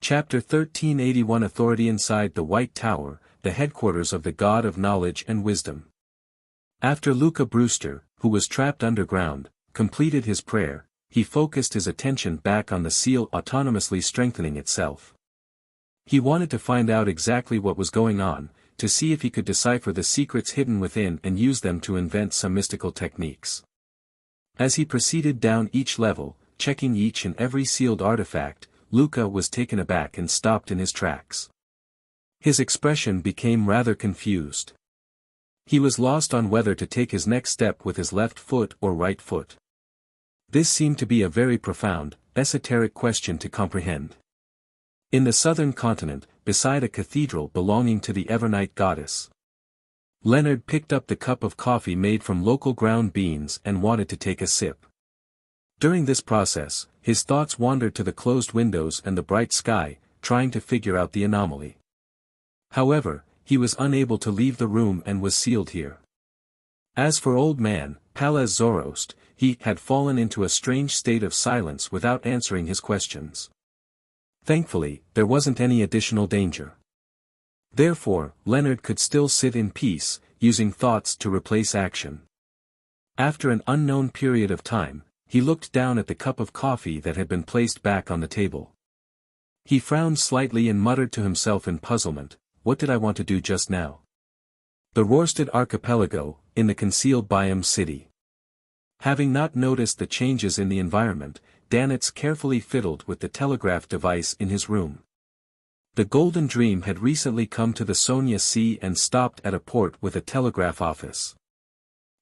Chapter 1381 Authority Inside the White Tower, the headquarters of the God of Knowledge and Wisdom. After Luca Brewster, who was trapped underground, completed his prayer, he focused his attention back on the seal autonomously strengthening itself. He wanted to find out exactly what was going on, to see if he could decipher the secrets hidden within and use them to invent some mystical techniques. As he proceeded down each level, checking each and every sealed artifact, Luca was taken aback and stopped in his tracks. His expression became rather confused. He was lost on whether to take his next step with his left foot or right foot. This seemed to be a very profound, esoteric question to comprehend. In the southern continent, beside a cathedral belonging to the Evernight goddess, Leonard picked up the cup of coffee made from local ground beans and wanted to take a sip. During this process, his thoughts wandered to the closed windows and the bright sky, trying to figure out the anomaly. However, he was unable to leave the room and was sealed here. As for old man, Palaz Zoroast, he had fallen into a strange state of silence without answering his questions. Thankfully, there wasn't any additional danger. Therefore, Leonard could still sit in peace, using thoughts to replace action. After an unknown period of time, he looked down at the cup of coffee that had been placed back on the table. He frowned slightly and muttered to himself in puzzlement, "What did I want to do just now?" The Rorstad Archipelago, in the concealed biome city. Having not noticed the changes in the environment, Danitz carefully fiddled with the telegraph device in his room. The Golden Dream had recently come to the Sonia Sea and stopped at a port with a telegraph office.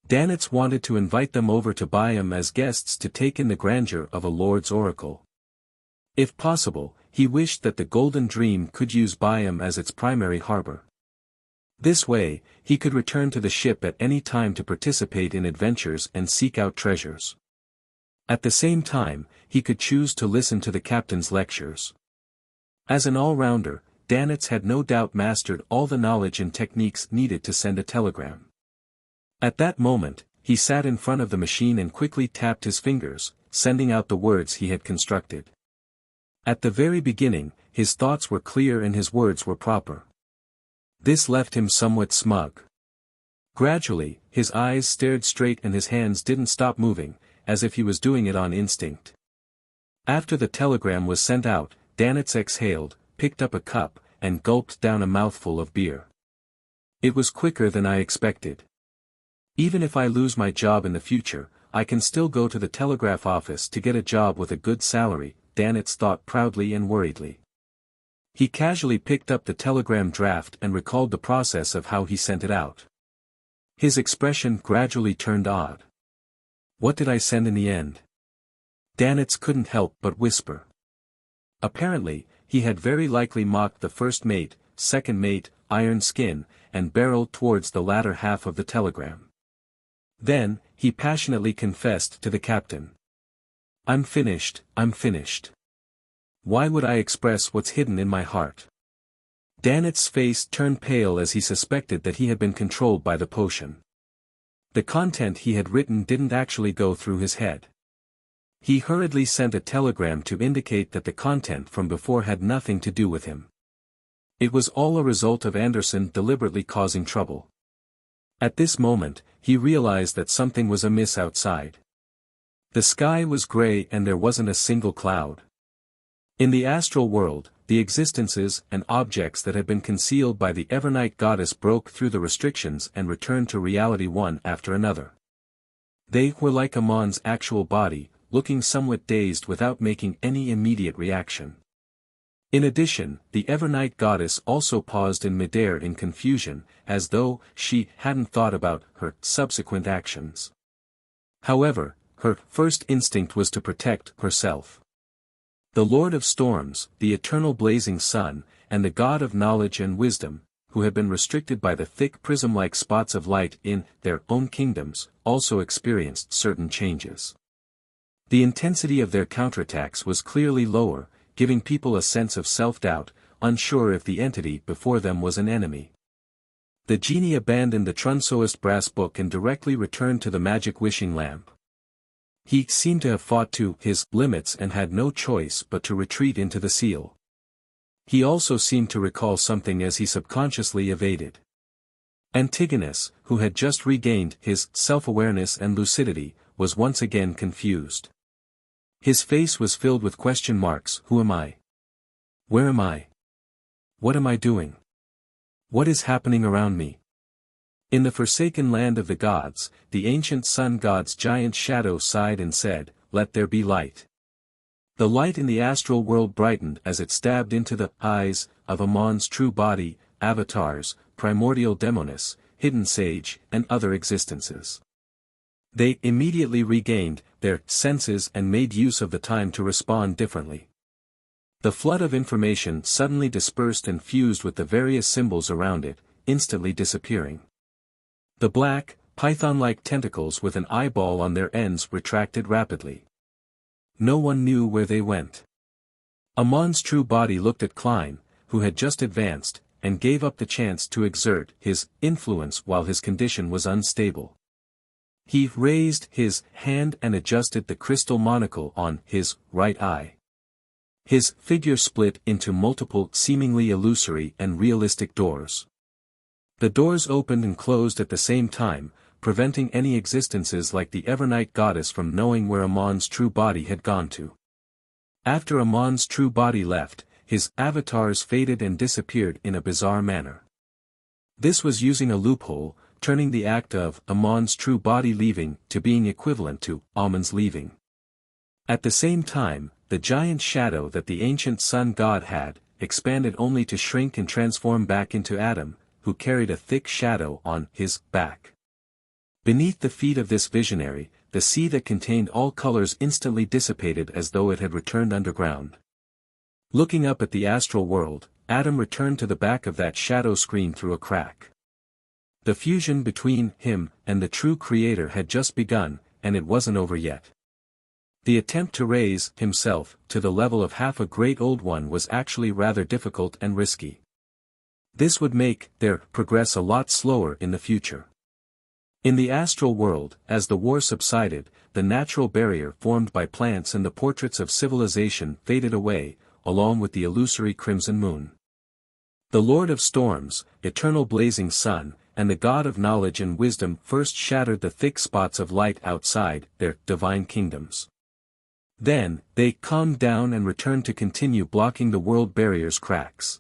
Danitz wanted to invite them over to Biome as guests to take in the grandeur of a Lord's Oracle. If possible, he wished that the Golden Dream could use Biome as its primary harbor. This way, he could return to the ship at any time to participate in adventures and seek out treasures. At the same time, he could choose to listen to the captain's lectures. As an all-rounder, Danitz had no doubt mastered all the knowledge and techniques needed to send a telegram. At that moment, he sat in front of the machine and quickly tapped his fingers, sending out the words he had constructed. At the very beginning, his thoughts were clear and his words were proper. This left him somewhat smug. Gradually, his eyes stared straight and his hands didn't stop moving, as if he was doing it on instinct. After the telegram was sent out, Danitz exhaled, picked up a cup, and gulped down a mouthful of beer. It was quicker than I expected. Even if I lose my job in the future, I can still go to the telegraph office to get a job with a good salary, Danitz thought proudly and worriedly. He casually picked up the telegram draft and recalled the process of how he sent it out. His expression gradually turned odd. What did I send in the end? Danitz couldn't help but whisper. Apparently, he had very likely mocked the first mate, second mate, iron skin, and barreled towards the latter half of the telegram. Then, he passionately confessed to the captain. I'm finished. Why would I express what's hidden in my heart? Danitz's face turned pale as he suspected that he had been controlled by the potion. The content he had written didn't actually go through his head. He hurriedly sent a telegram to indicate that the content from before had nothing to do with him. It was all a result of Anderson deliberately causing trouble. At this moment, he realized that something was amiss outside. The sky was gray and there wasn't a single cloud. In the astral world, the existences and objects that had been concealed by the Evernight goddess broke through the restrictions and returned to reality one after another. They were like Amon's actual body, looking somewhat dazed without making any immediate reaction. In addition, the Evernight goddess also paused in midair in confusion, as though she hadn't thought about her subsequent actions. However, her first instinct was to protect herself. The Lord of Storms, the eternal blazing sun, and the God of Knowledge and Wisdom, who had been restricted by the thick prism-like spots of light in their own kingdoms, also experienced certain changes. The intensity of their counterattacks was clearly lower, giving people a sense of self-doubt, unsure if the entity before them was an enemy. The genie abandoned the Trunsoist brass book and directly returned to the magic wishing lamp. He seemed to have fought to his limits and had no choice but to retreat into the seal. He also seemed to recall something as he subconsciously evaded. Antigonus, who had just regained his self-awareness and lucidity, was once again confused. His face was filled with question marks. Who am I? Where am I? What am I doing? What is happening around me? In the forsaken land of the gods, the ancient sun god's giant shadow sighed and said, "Let there be light." The light in the astral world brightened as it stabbed into the eyes of Amon's true body, avatars, primordial demonis, hidden sage, and other existences. They immediately regained their senses and made use of the time to respond differently. The flood of information suddenly dispersed and fused with the various symbols around it, instantly disappearing. The black, python-like tentacles with an eyeball on their ends retracted rapidly. No one knew where they went. Amon's true body looked at Klein, who had just advanced, and gave up the chance to exert his influence while his condition was unstable. He raised his hand and adjusted the crystal monocle on his right eye. His figure split into multiple seemingly illusory and realistic doors. The doors opened and closed at the same time, preventing any existences like the Evernight goddess from knowing where Amon's true body had gone to. After Amon's true body left, his avatars faded and disappeared in a bizarre manner. This was using a loophole, turning the act of Amon's true body leaving to being equivalent to Amon's leaving. At the same time, the giant shadow that the ancient sun god had, expanded only to shrink and transform back into Adam, who carried a thick shadow on his back. Beneath the feet of this visionary, the sea that contained all colors instantly dissipated as though it had returned underground. Looking up at the astral world, Adam returned to the back of that shadow screen through a crack. The fusion between him and the true creator had just begun, and it wasn't over yet. The attempt to raise himself to the level of half a great old one was actually rather difficult and risky. This would make their progress a lot slower in the future. In the astral world, as the war subsided, the natural barrier formed by plants and the portraits of civilization faded away, along with the illusory crimson moon. The Lord of Storms, eternal blazing sun, and the God of knowledge and wisdom first shattered the thick spots of light outside their divine kingdoms. Then, they calmed down and returned to continue blocking the world barrier's cracks.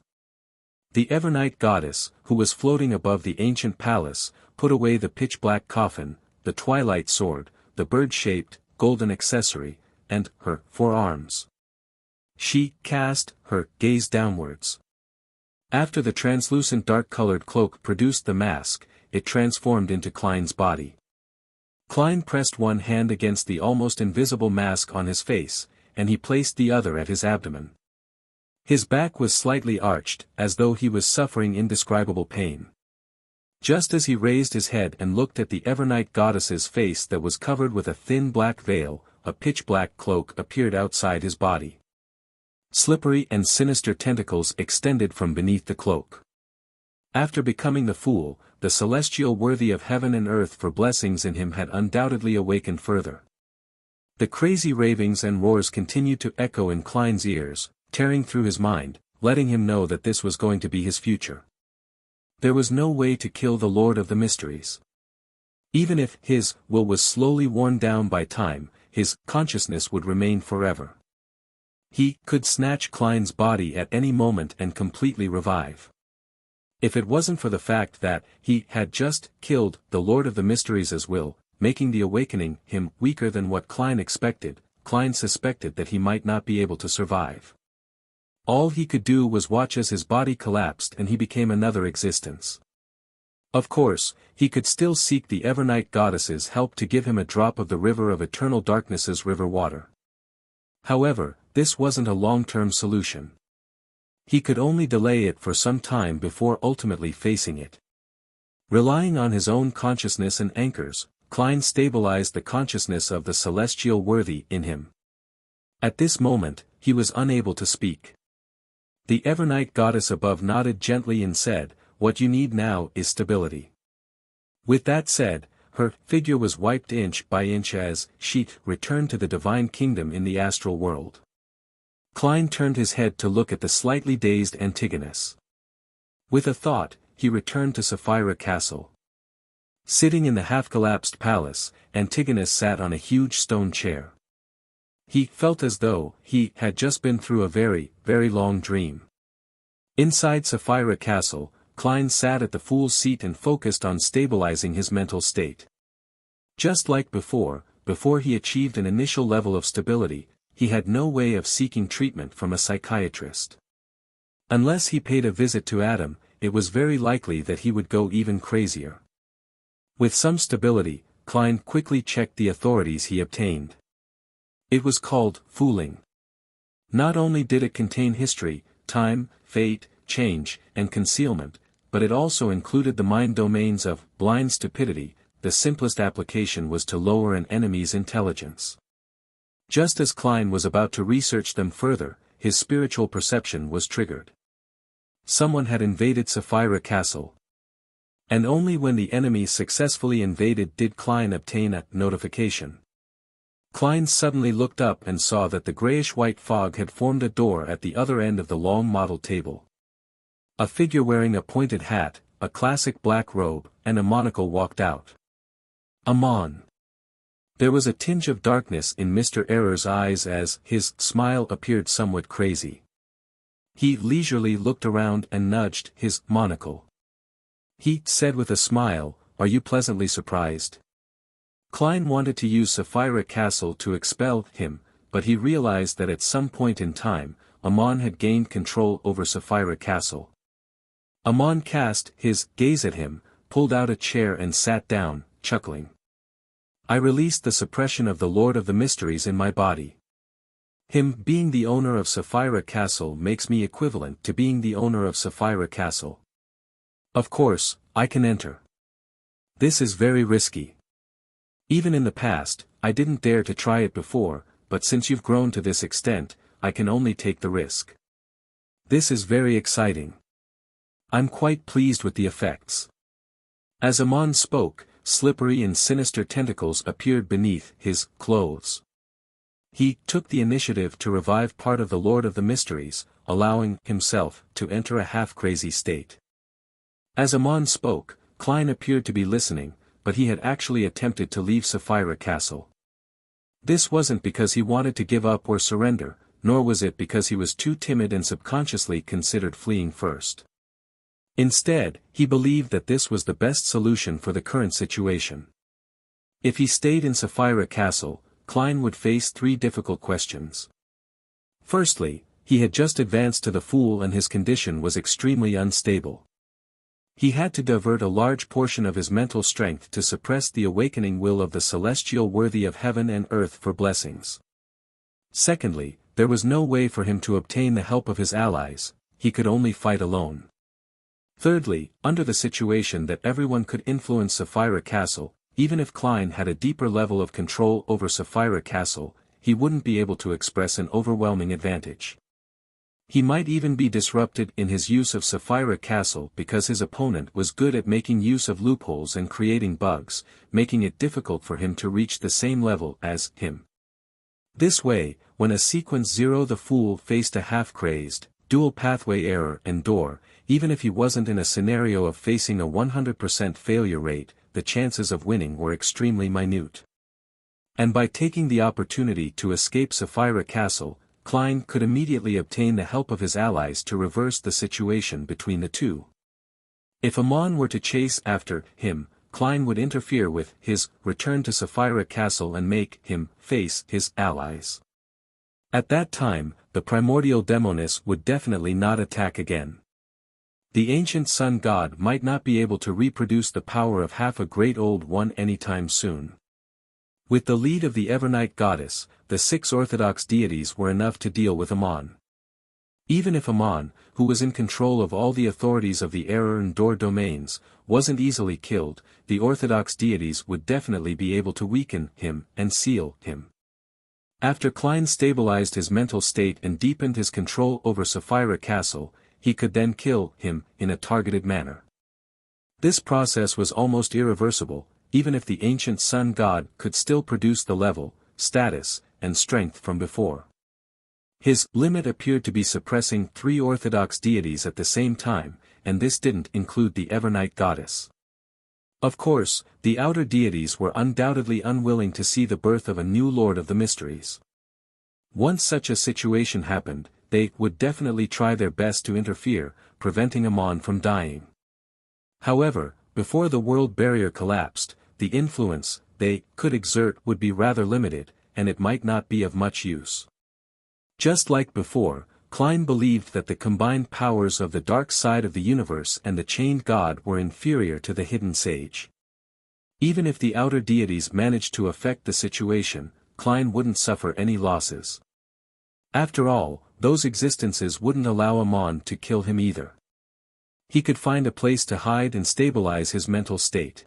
The Evernight goddess, who was floating above the ancient palace, put away the pitch-black coffin, the twilight sword, the bird-shaped, golden accessory, and her forearms. She cast her gaze downwards. After the translucent dark-colored cloak produced the mask, it transformed into Klein's body. Klein pressed one hand against the almost invisible mask on his face, and he placed the other at his abdomen. His back was slightly arched, as though he was suffering indescribable pain. Just as he raised his head and looked at the Evernight goddess's face that was covered with a thin black veil, a pitch-black cloak appeared outside his body. Slippery and sinister tentacles extended from beneath the cloak. After becoming the fool, the celestial worthy of heaven and earth for blessings in him had undoubtedly awakened further. The crazy ravings and roars continued to echo in Klein's ears, tearing through his mind, letting him know that this was going to be his future. There was no way to kill the Lord of the Mysteries. Even if his will was slowly worn down by time, his consciousness would remain forever. He could snatch Klein's body at any moment and completely revive. If it wasn't for the fact that he had just killed the Lord of the Mysteries as will, making the awakening him weaker than what Klein expected, Klein suspected that he might not be able to survive. All he could do was watch as his body collapsed and he became another existence. Of course, he could still seek the Evernight goddess's help to give him a drop of the river of eternal darkness's river water. However, this wasn't a long-term solution. He could only delay it for some time before ultimately facing it. Relying on his own consciousness and anchors, Klein stabilized the consciousness of the celestial worthy in him. At this moment, he was unable to speak. The Evernight goddess above nodded gently and said, "What you need now is stability." With that said, her figure was wiped inch by inch as she returned to the divine kingdom in the astral world. Klein turned his head to look at the slightly dazed Antigonus. With a thought, he returned to Sapphira Castle. Sitting in the half-collapsed palace, Antigonus sat on a huge stone chair. He felt as though he had just been through a very, very long dream. Inside Sapphira Castle, Klein sat at the fool's seat and focused on stabilizing his mental state. Just like before he achieved an initial level of stability, he had no way of seeking treatment from a psychiatrist. Unless he paid a visit to Adam, it was very likely that he would go even crazier. With some stability, Klein quickly checked the authorities he obtained. It was called Fooling. Not only did it contain history, time, fate, change, and concealment, but it also included the mind domains of blind stupidity. The simplest application was to lower an enemy's intelligence. Just as Klein was about to research them further, his spiritual perception was triggered. Someone had invaded Sapphira Castle. And only when the enemy successfully invaded did Klein obtain a notification. Klein suddenly looked up and saw that the grayish-white fog had formed a door at the other end of the long model table. A figure wearing a pointed hat, a classic black robe, and a monocle walked out. Amon. There was a tinge of darkness in Mr. Error's eyes as his smile appeared somewhat crazy. He leisurely looked around and nudged his monocle. He said with a smile, "Are you pleasantly surprised?" Klein wanted to use Sapphira Castle to expel him, but he realized that at some point in time, Amon had gained control over Sapphira Castle. Amon cast his gaze at him, pulled out a chair and sat down, chuckling. "I released the suppression of the Lord of the Mysteries in my body. Him being the owner of Sapphira Castle makes me equivalent to being the owner of Sapphira Castle. Of course, I can enter. This is very risky. Even in the past, I didn't dare to try it before, but since you've grown to this extent, I can only take the risk. This is very exciting. I'm quite pleased with the effects." As Amon spoke, slippery and sinister tentacles appeared beneath his clothes. He took the initiative to revive part of the Lord of the Mysteries, allowing himself to enter a half-crazy state. As Amon spoke, Klein appeared to be listening, but he had actually attempted to leave Sapphira Castle. This wasn't because he wanted to give up or surrender, nor was it because he was too timid and subconsciously considered fleeing first. Instead, he believed that this was the best solution for the current situation. If he stayed in Sapphira Castle, Klein would face 3 difficult questions. Firstly, he had just advanced to the Fool and his condition was extremely unstable. He had to divert a large portion of his mental strength to suppress the awakening will of the celestial worthy of heaven and earth for blessings. Secondly, there was no way for him to obtain the help of his allies, he could only fight alone. Thirdly, under the situation that everyone could influence Sapphira Castle, even if Klein had a deeper level of control over Sapphira Castle, he wouldn't be able to express an overwhelming advantage. He might even be disrupted in his use of Sapphira Castle because his opponent was good at making use of loopholes and creating bugs, making it difficult for him to reach the same level as him. This way, when a sequence 0 the Fool faced a half-crazed, dual pathway error and door, even if he wasn't in a scenario of facing a 100% failure rate, the chances of winning were extremely minute. And by taking the opportunity to escape Sapphira Castle, Klein could immediately obtain the help of his allies to reverse the situation between the two. If Amon were to chase after him, Klein would interfere with his return to Sapphira Castle and make him face his allies. At that time, the primordial demoness would definitely not attack again. The ancient sun god might not be able to reproduce the power of half a great old one anytime soon. With the lead of the Evernight goddess, the 6 orthodox deities were enough to deal with Amon. Even if Amon, who was in control of all the authorities of the error and door domains, wasn't easily killed, the orthodox deities would definitely be able to weaken him and seal him. After Klein stabilized his mental state and deepened his control over Sapphira Castle, he could then kill him in a targeted manner. This process was almost irreversible, even if the ancient sun god could still produce the level, status, and strength from before. His limit appeared to be suppressing 3 orthodox deities at the same time, and this didn't include the Evernight goddess. Of course, the outer deities were undoubtedly unwilling to see the birth of a new Lord of the Mysteries. Once such a situation happened, they would definitely try their best to interfere, preventing Amon from dying. However, before the world barrier collapsed, the influence they could exert would be rather limited, and it might not be of much use. Just like before, Klein believed that the combined powers of the dark side of the universe and the chained god were inferior to the hidden sage. Even if the outer deities managed to affect the situation, Klein wouldn't suffer any losses. After all, those existences wouldn't allow Amon to kill him either. He could find a place to hide and stabilize his mental state.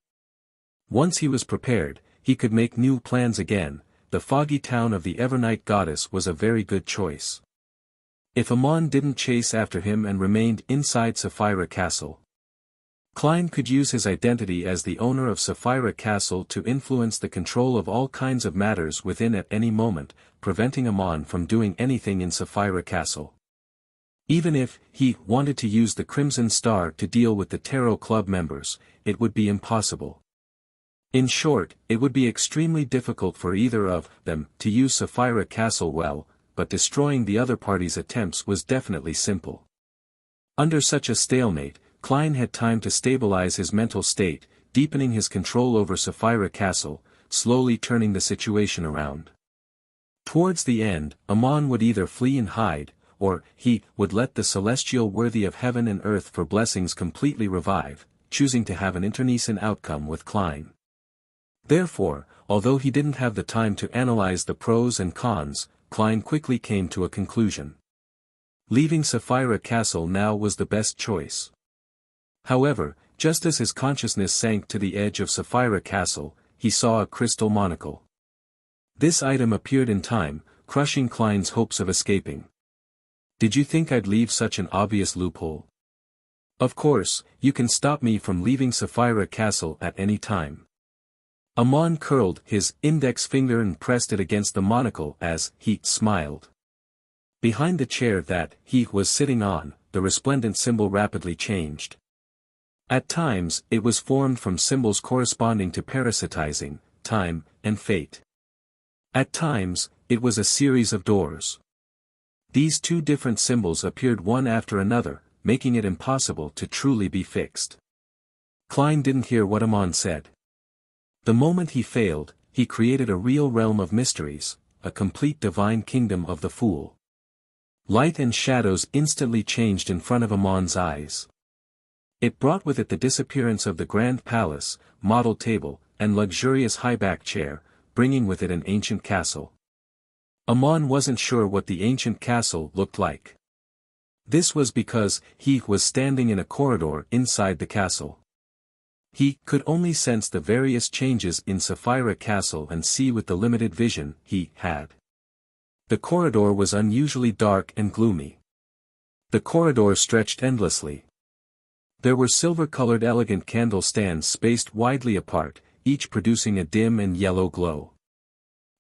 Once he was prepared, he could make new plans again. The foggy town of the Evernight goddess was a very good choice. If Amon didn't chase after him and remained inside Sapphira Castle, Klein could use his identity as the owner of Sapphira Castle to influence the control of all kinds of matters within at any moment, preventing Amon from doing anything in Sapphira Castle. Even if he wanted to use the Crimson Star to deal with the Tarot Club members, it would be impossible. In short, it would be extremely difficult for either of them to use Sapphira Castle well, but destroying the other party's attempts was definitely simple. Under such a stalemate, Klein had time to stabilize his mental state, deepening his control over Sapphira Castle, slowly turning the situation around. Towards the end, Amon would either flee and hide, or he would let the celestial worthy of heaven and earth for blessings completely revive, choosing to have an internecine outcome with Klein. Therefore, although he didn't have the time to analyze the pros and cons, Klein quickly came to a conclusion. Leaving Sapphira Castle now was the best choice. However, just as his consciousness sank to the edge of Sapphira Castle, he saw a crystal monocle. This item appeared in time, crushing Klein's hopes of escaping. "Did you think I'd leave such an obvious loophole? Of course, you can stop me from leaving Sapphira Castle at any time." Amon curled his index finger and pressed it against the monocle as he smiled. Behind the chair that he was sitting on, the resplendent symbol rapidly changed. At times, it was formed from symbols corresponding to parasitizing, time, and fate. At times, it was a series of doors. These 2 different symbols appeared one after another, making it impossible to truly be fixed. Klein didn't hear what Amon said. The moment he failed, he created a real realm of mysteries, a complete divine kingdom of the fool. Light and shadows instantly changed in front of Amon's eyes. It brought with it the disappearance of the grand palace, model table, and luxurious high-back chair, bringing with it an ancient castle. Amon wasn't sure what the ancient castle looked like. This was because he was standing in a corridor inside the castle. He could only sense the various changes in Sapphira Castle and see with the limited vision he had. The corridor was unusually dark and gloomy. The corridor stretched endlessly. There were silver-colored elegant candle stands spaced widely apart, each producing a dim and yellow glow.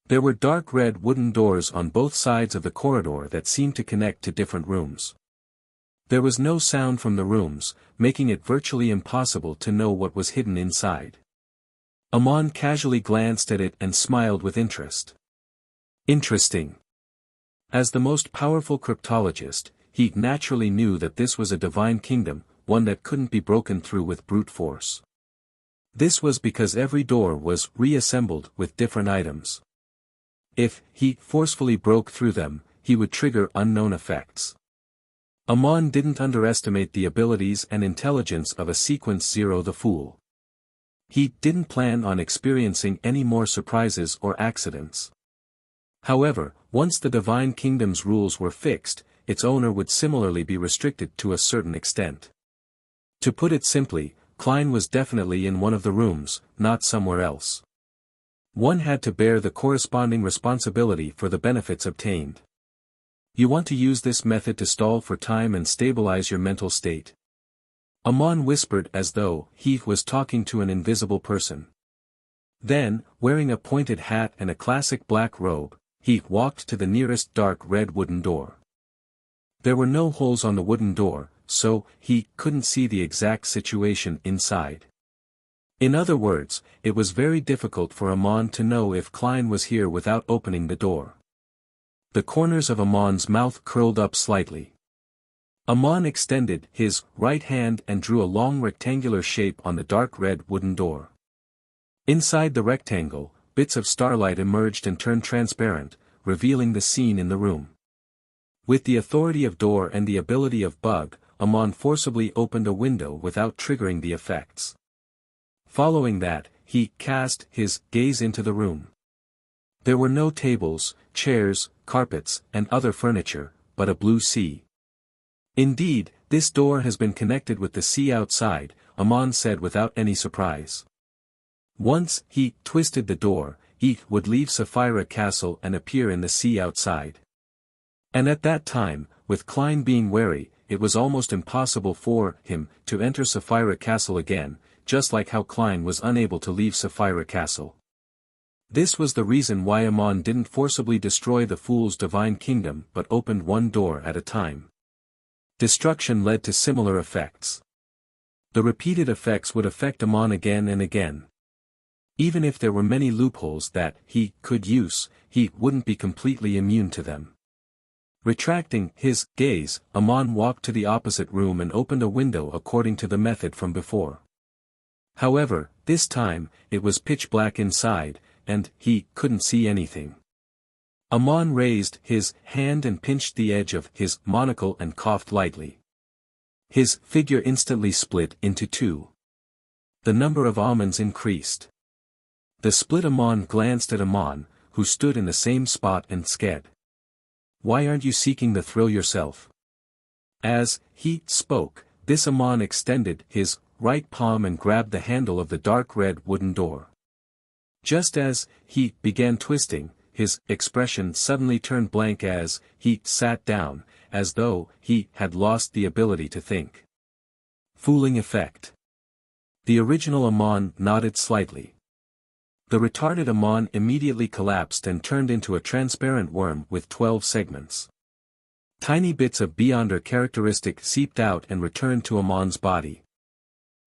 There were dark red wooden doors on both sides of the corridor that seemed to connect to different rooms. There was no sound from the rooms, making it virtually impossible to know what was hidden inside. Amon casually glanced at it and smiled with interest. Interesting. As the most powerful cryptologist, he naturally knew that this was a divine kingdom, one that couldn't be broken through with brute force. This was because every door was reassembled with different items. If he forcefully broke through them, he would trigger unknown effects. Amon didn't underestimate the abilities and intelligence of a Sequence Zero the Fool. He didn't plan on experiencing any more surprises or accidents. However, once the Divine Kingdom's rules were fixed, its owner would similarly be restricted to a certain extent. To put it simply, Klein was definitely in one of the rooms, not somewhere else. One had to bear the corresponding responsibility for the benefits obtained. You want to use this method to stall for time and stabilize your mental state. Amon whispered as though he was talking to an invisible person. Then, wearing a pointed hat and a classic black robe, he walked to the nearest dark red wooden door. There were no holes on the wooden door, so he couldn't see the exact situation inside. In other words, it was very difficult for Amon to know if Klein was here without opening the door. The corners of Amon's mouth curled up slightly. Amon extended his right hand and drew a long rectangular shape on the dark red wooden door. Inside the rectangle, bits of starlight emerged and turned transparent, revealing the scene in the room. With the authority of door and the ability of bug, Amon forcibly opened a window without triggering the effects. Following that, he cast his gaze into the room. There were no tables, chairs, carpets, and other furniture, but a blue sea. Indeed, this door has been connected with the sea outside, Amon said without any surprise. Once he twisted the door, it would leave Sapphira Castle and appear in the sea outside. And at that time, with Klein being wary, it was almost impossible for him to enter Sapphira Castle again, just like how Klein was unable to leave Sapphira Castle. This was the reason why Amon didn't forcibly destroy the Fool's divine kingdom but opened one door at a time. Destruction led to similar effects. The repeated effects would affect Amon again and again. Even if there were many loopholes that he could use, he wouldn't be completely immune to them. Retracting his gaze, Amon walked to the opposite room and opened a window according to the method from before. However, this time, it was pitch black inside, and he couldn't see anything. Amon raised his hand and pinched the edge of his monocle and coughed lightly. His figure instantly split into two. The number of almonds increased. The split Amon glanced at Amon, who stood in the same spot and said, "Why aren't you seeking the thrill yourself?" As he spoke, this Amon extended his right palm and grabbed the handle of the dark red wooden door. Just as he began twisting, his expression suddenly turned blank as he sat down, as though he had lost the ability to think. Fooling effect. The original Amon nodded slightly. The retarded Amon immediately collapsed and turned into a transparent worm with 12 segments. Tiny bits of Beyonder characteristic seeped out and returned to Amon's body.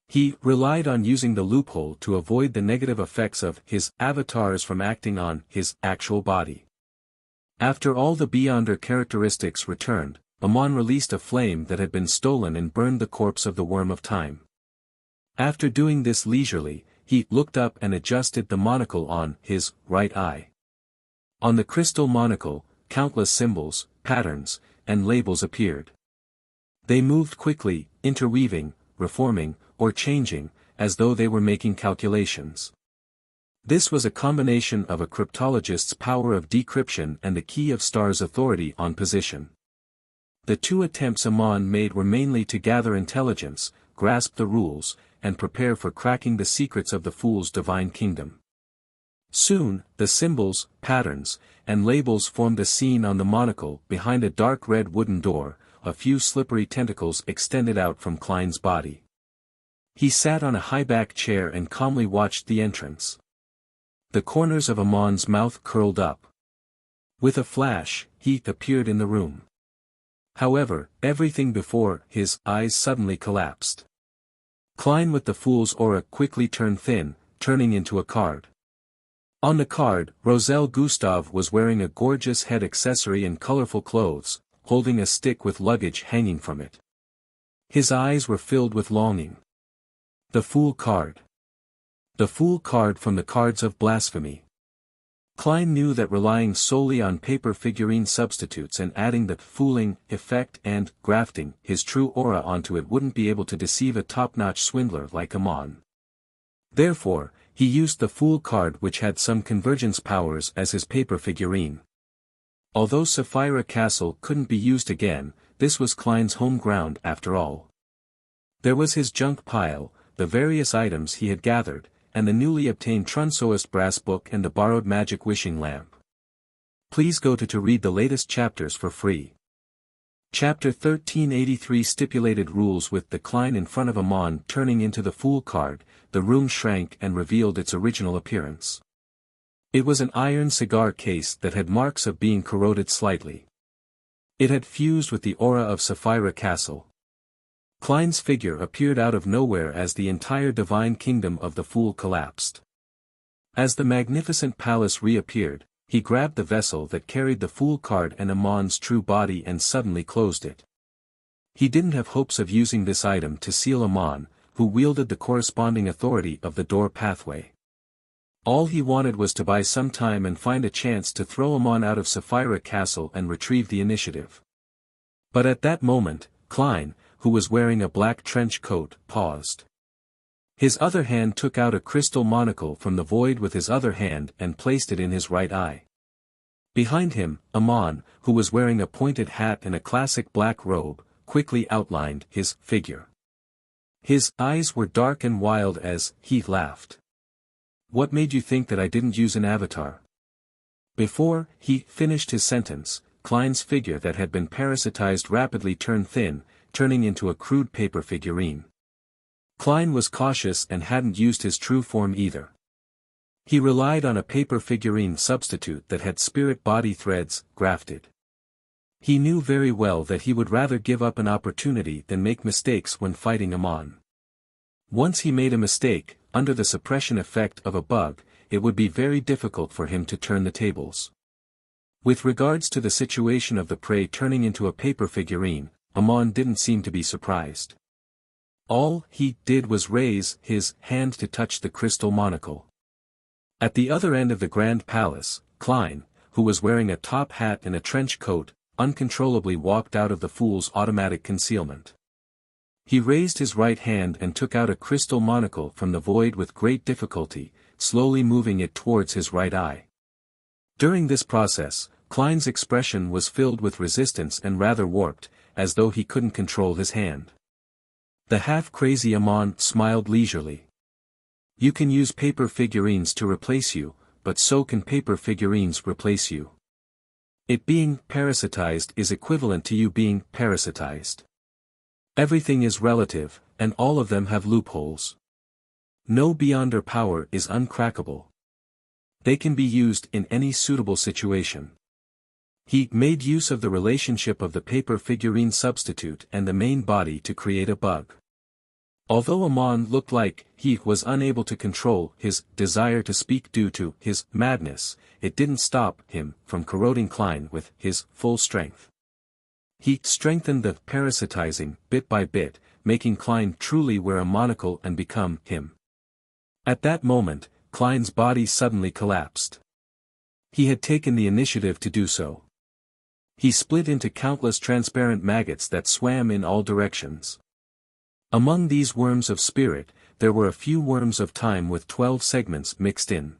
He relied on using the loophole to avoid the negative effects of his avatars from acting on his actual body. After all the Beyonder characteristics returned, Amon released a flame that had been stolen and burned the corpse of the Worm of Time. After doing this leisurely, he looked up and adjusted the monocle on his right eye. On the crystal monocle, countless symbols, patterns, and labels appeared. They moved quickly, interweaving, reforming, or changing, as though they were making calculations. This was a combination of a cryptologist's power of decryption and the key of Star's authority on position. The two attempts Amon made were mainly to gather intelligence, grasp the rules, and prepare for cracking the secrets of the Fool's divine kingdom. Soon, the symbols, patterns, and labels formed a scene on the monocle behind a dark red wooden door, a few slippery tentacles extended out from Klein's body. He sat on a high-back chair and calmly watched the entrance. The corners of Amon's mouth curled up. With a flash, he appeared in the room. However, everything before his eyes suddenly collapsed. Klein with the Fool's aura quickly turned thin, turning into a card. On the card, Roselle Gustave was wearing a gorgeous head accessory and colorful clothes, holding a stick with luggage hanging from it. His eyes were filled with longing. The Fool card. The Fool card from the cards of blasphemy. Klein knew that relying solely on paper figurine substitutes and adding the fooling effect and grafting his true aura onto it wouldn't be able to deceive a top-notch swindler like Amon. Therefore, he used the Fool card, which had some convergence powers, as his paper figurine. Although Sapphira Castle couldn't be used again, this was Klein's home ground after all. There was his junk pile, the various items he had gathered, and the newly obtained Trunsoist brass book and the borrowed magic wishing lamp. Please go to read the latest chapters for free. Chapter 1383 stipulated rules. With the Klein in front of Amon turning into the Fool card, the room shrank and revealed its original appearance. It was an iron cigar case that had marks of being corroded slightly. It had fused with the aura of Sapphira Castle. Klein's figure appeared out of nowhere as the entire divine kingdom of the Fool collapsed. As the magnificent palace reappeared, he grabbed the vessel that carried the Fool card and Amon's true body and suddenly closed it. He didn't have hopes of using this item to seal Amon, who wielded the corresponding authority of the door pathway. All he wanted was to buy some time and find a chance to throw Amon out of Sapphira Castle and retrieve the initiative. But at that moment, Klein, who was wearing a black trench coat, paused. His other hand took out a crystal monocle from the void with his other hand and placed it in his right eye. Behind him, Amon, who was wearing a pointed hat and a classic black robe, quickly outlined his figure. His eyes were dark and wild as he laughed. "What made you think that I didn't use an avatar?" Before he finished his sentence, Klein's figure that had been parasitized rapidly turned thin, turning into a crude paper figurine. Klein was cautious and hadn't used his true form either. He relied on a paper figurine substitute that had spirit body threads grafted. He knew very well that he would rather give up an opportunity than make mistakes when fighting Amon. Once he made a mistake, under the suppression effect of a bug, it would be very difficult for him to turn the tables. With regards to the situation of the prey turning into a paper figurine, Amon didn't seem to be surprised. All he did was raise his hand to touch the crystal monocle. At the other end of the Grand Palace, Klein, who was wearing a top hat and a trench coat, uncontrollably walked out of the Fool's automatic concealment. He raised his right hand and took out a crystal monocle from the void with great difficulty, slowly moving it towards his right eye. During this process, Klein's expression was filled with resistance and rather warped, as though he couldn't control his hand. The half-crazy Amon smiled leisurely. "You can use paper figurines to replace you, but so can paper figurines replace you. It being parasitized is equivalent to you being parasitized. Everything is relative, and all of them have loopholes. No beyonder power is uncrackable. They can be used in any suitable situation." He made use of the relationship of the paper figurine substitute and the main body to create a bug. Although Amon looked like he was unable to control his desire to speak due to his madness, it didn't stop him from corroding Klein with his full strength. He strengthened the parasitizing bit by bit, making Klein truly wear a monocle and become him. At that moment, Klein's body suddenly collapsed. He had taken the initiative to do so. He split into countless transparent maggots that swam in all directions. Among these worms of spirit, there were a few worms of time with 12 segments mixed in.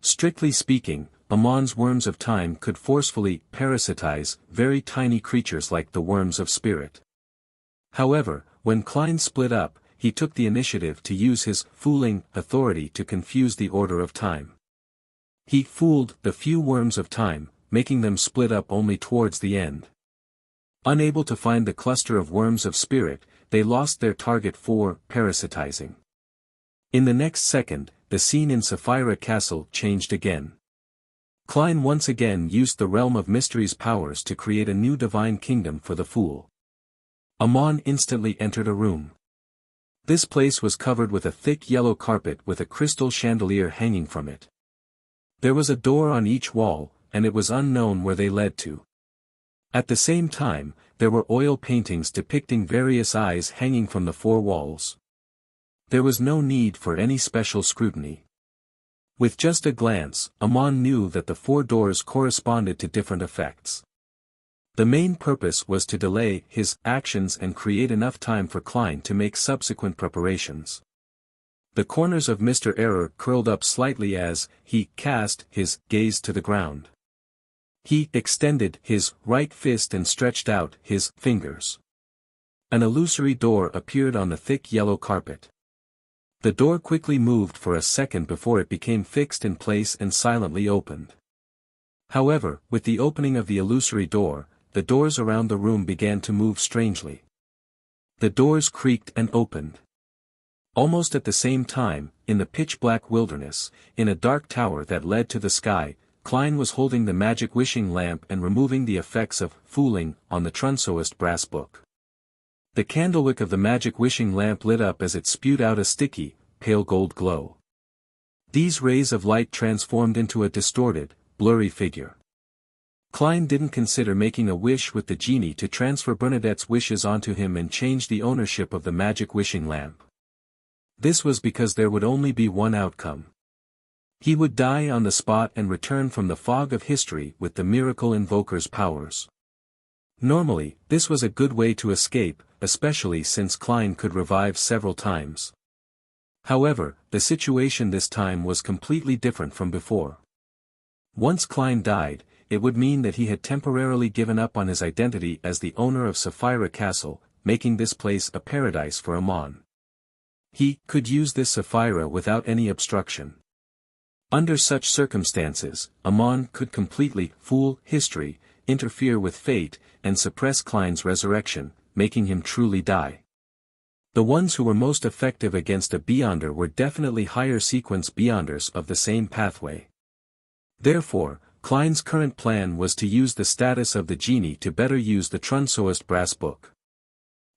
Strictly speaking, Amon's worms of time could forcefully parasitize very tiny creatures like the worms of spirit. However, when Klein split up, he took the initiative to use his fooling authority to confuse the order of time. He fooled the few worms of time, making them split up only towards the end. Unable to find the cluster of worms of spirit, they lost their target for parasitizing. In the next second, the scene in Sapphira Castle changed again. Klein once again used the Realm of Mystery's powers to create a new divine kingdom for the Fool. Amon instantly entered a room. This place was covered with a thick yellow carpet with a crystal chandelier hanging from it. There was a door on each wall, and it was unknown where they led to. At the same time, there were oil paintings depicting various eyes hanging from the four walls. There was no need for any special scrutiny. With just a glance, Amon knew that the four doors corresponded to different effects. The main purpose was to delay his actions and create enough time for Klein to make subsequent preparations. The corners of Mr. Error curled up slightly as he cast his gaze to the ground. He extended his right fist and stretched out his fingers. An illusory door appeared on the thick yellow carpet. The door quickly moved for a second before it became fixed in place and silently opened. However, with the opening of the illusory door, the doors around the room began to move strangely. The doors creaked and opened. Almost at the same time, in the pitch-black wilderness, in a dark tower that led to the sky, Klein was holding the magic wishing lamp and removing the effects of fooling on the Trunsoist brass book. The candlewick of the magic wishing lamp lit up as it spewed out a sticky, pale gold glow. These rays of light transformed into a distorted, blurry figure. Klein didn't consider making a wish with the genie to transfer Bernadette's wishes onto him and change the ownership of the magic wishing lamp. This was because there would only be one outcome. He would die on the spot and return from the fog of history with the miracle invoker's powers. Normally, this was a good way to escape, especially since Klein could revive several times. However, the situation this time was completely different from before. Once Klein died, it would mean that he had temporarily given up on his identity as the owner of Sapphira Castle, making this place a paradise for Amon. He could use this Sapphira without any obstruction. Under such circumstances, Amon could completely fool history, interfere with fate, and suppress Klein's resurrection, making him truly die. The ones who were most effective against a Beyonder were definitely higher sequence Beyonders of the same pathway. Therefore, Klein's current plan was to use the status of the genie to better use the Trunsoist brass book.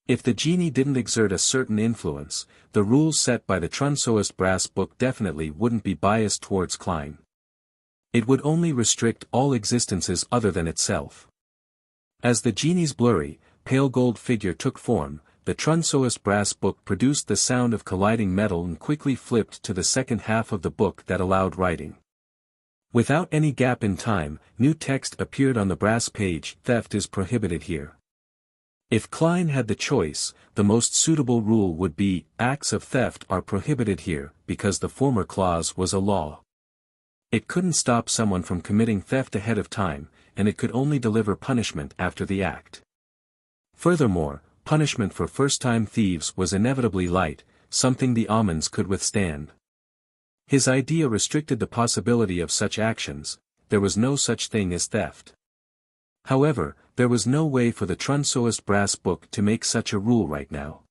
If the genie didn't exert a certain influence, the rules set by the Trunsoist brass book definitely wouldn't be biased towards Klein. It would only restrict all existences other than itself. As the genie's blurry, pale gold figure took form, the Trunsoist brass book produced the sound of colliding metal and quickly flipped to the second half of the book that allowed writing. Without any gap in time, new text appeared on the brass page: "Theft is prohibited here." If Klein had the choice, the most suitable rule would be, "Acts of theft are prohibited here," because the former clause was a law. It couldn't stop someone from committing theft ahead of time, and it could only deliver punishment after the act. Furthermore, punishment for first-time thieves was inevitably light, something the Amons could withstand. His idea restricted the possibility of such actions. There was no such thing as theft. However, there was no way for the Trunsoist brass book to make such a rule right now.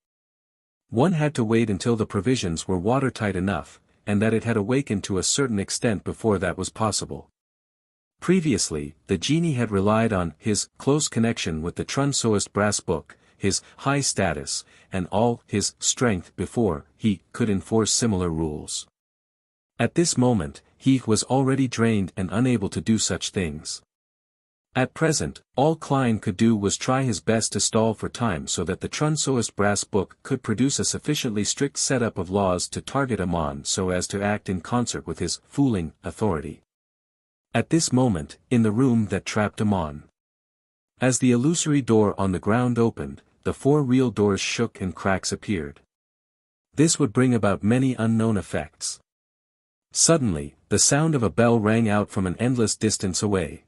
One had to wait until the provisions were watertight enough, and that it had awakened to a certain extent before that was possible. Previously, the genie had relied on his close connection with the Trunsoist brass book, his high status, and all his strength before he could enforce similar rules. At this moment, he was already drained and unable to do such things. At present, all Klein could do was try his best to stall for time so that the Trunsoist brass book could produce a sufficiently strict setup of laws to target Amon so as to act in concert with his fooling authority. At this moment, in the room that trapped Amon, as the illusory door on the ground opened, the four real doors shook and cracks appeared. This would bring about many unknown effects. Suddenly, the sound of a bell rang out from an endless distance away.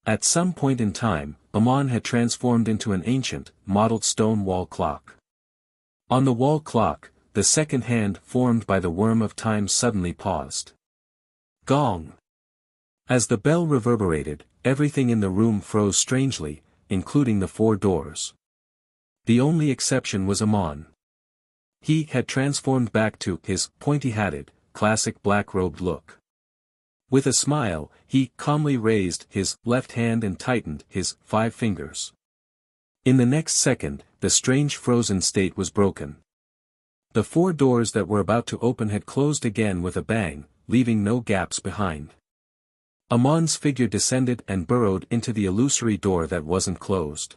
At some point in time, Amon had transformed into an ancient, mottled stone wall clock. On the wall clock, the second hand formed by the worm of time suddenly paused. Gong! As the bell reverberated, everything in the room froze strangely, including the four doors. The only exception was Amon. He had transformed back to his pointy-hatted, classic black-robed look. With a smile, he calmly raised his left hand and tightened his 5 fingers. In the next second, the strange frozen state was broken. The 4 doors that were about to open had closed again with a bang, leaving no gaps behind. Amon's figure descended and burrowed into the illusory door that wasn't closed.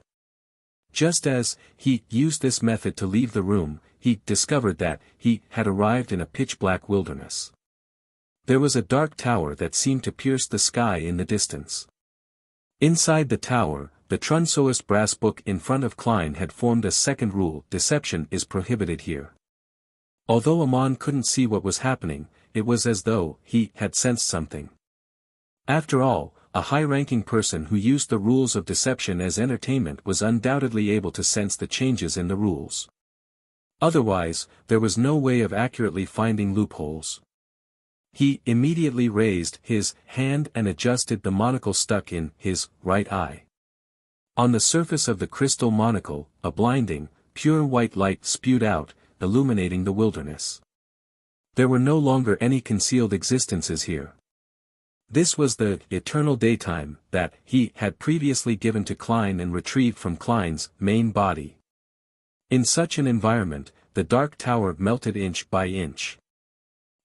Just as he used this method to leave the room, he discovered that he had arrived in a pitch-black wilderness. There was a dark tower that seemed to pierce the sky in the distance. Inside the tower, the Trunsoist brass book in front of Klein had formed a second rule: deception is prohibited here. Although Amon couldn't see what was happening, it was as though he had sensed something. After all, a high-ranking person who used the rules of deception as entertainment was undoubtedly able to sense the changes in the rules. Otherwise, there was no way of accurately finding loopholes. He immediately raised his hand and adjusted the monocle stuck in his right eye. On the surface of the crystal monocle, a blinding, pure white light spewed out, illuminating the wilderness. There were no longer any concealed existences here. This was the eternal daytime that he had previously given to Klein and retrieved from Klein's main body. In such an environment, the dark tower melted inch by inch.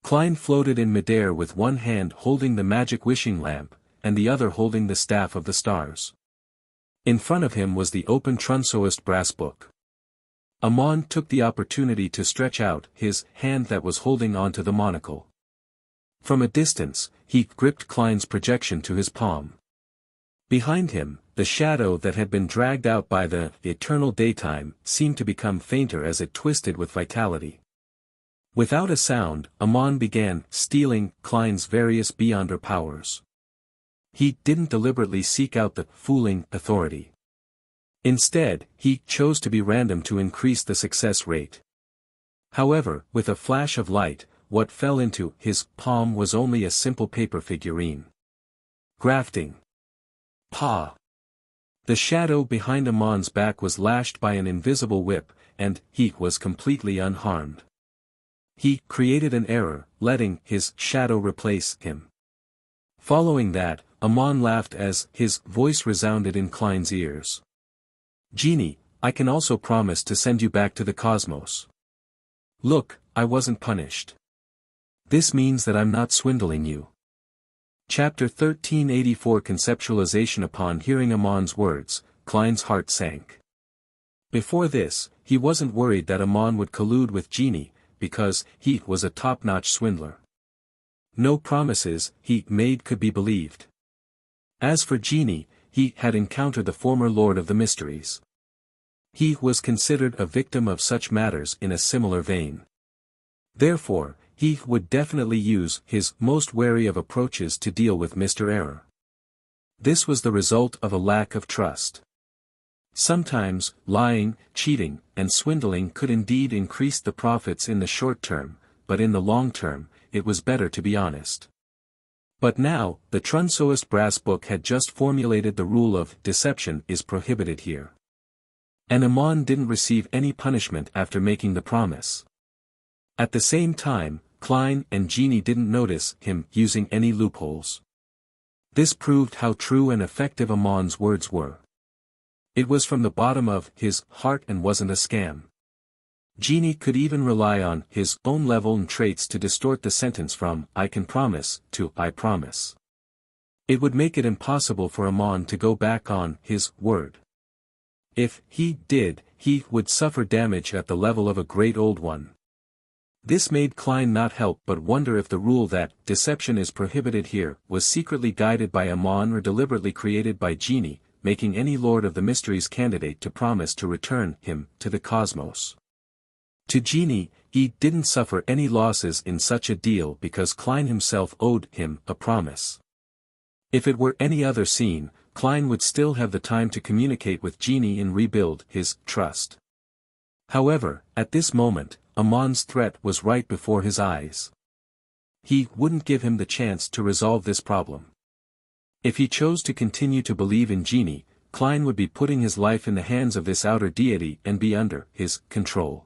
Klein floated in midair with one hand holding the magic wishing lamp, and the other holding the staff of the stars. In front of him was the open Trunsoist brass book. Amon took the opportunity to stretch out his hand that was holding onto the monocle. From a distance, he gripped Klein's projection to his palm. Behind him, the shadow that had been dragged out by the eternal daytime seemed to become fainter as it twisted with vitality. Without a sound, Amon began stealing Klein's various beyonder powers. He didn't deliberately seek out the fooling authority. Instead, he chose to be random to increase the success rate. However, with a flash of light, what fell into his palm was only a simple paper figurine. Grafting. Pa! The shadow behind Amon's back was lashed by an invisible whip, and he was completely unharmed. He created an error, letting his shadow replace him. Following that, Amon laughed as his voice resounded in Klein's ears. "Genie, I can also promise to send you back to the cosmos. Look, I wasn't punished. This means that I'm not swindling you." Chapter 1384 Conceptualization. Upon hearing Amon's words, Klein's heart sank. Before this, he wasn't worried that Amon would collude with Genie, because he was a top-notch swindler. No promises he made could be believed. As for Genie, he had encountered the former Lord of the Mysteries. He was considered a victim of such matters in a similar vein. Therefore, he would definitely use his most wary of approaches to deal with Mr. Error. This was the result of a lack of trust. Sometimes, lying, cheating, and swindling could indeed increase the profits in the short term, but in the long term, it was better to be honest. But now, the Trunsoist brass book had just formulated the rule of deception is prohibited here. And Amon didn't receive any punishment after making the promise. At the same time, Klein and Genie didn't notice him using any loopholes. This proved how true and effective Amon's words were. It was from the bottom of his heart and wasn't a scam. Genie could even rely on his own level and traits to distort the sentence from "I can promise" to "I promise." It would make it impossible for Amon to go back on his word. If he did, he would suffer damage at the level of a great old one. This made Klein not help but wonder if the rule that deception is prohibited here was secretly guided by Amon or deliberately created by Genie, making any Lord of the Mysteries candidate to promise to return him to the cosmos. To Genie, he didn't suffer any losses in such a deal because Klein himself owed him a promise. If it were any other scene, Klein would still have the time to communicate with Genie and rebuild his trust. However, at this moment, Amon's threat was right before his eyes. He wouldn't give him the chance to resolve this problem. If he chose to continue to believe in Genie, Klein would be putting his life in the hands of this outer deity and be under his control.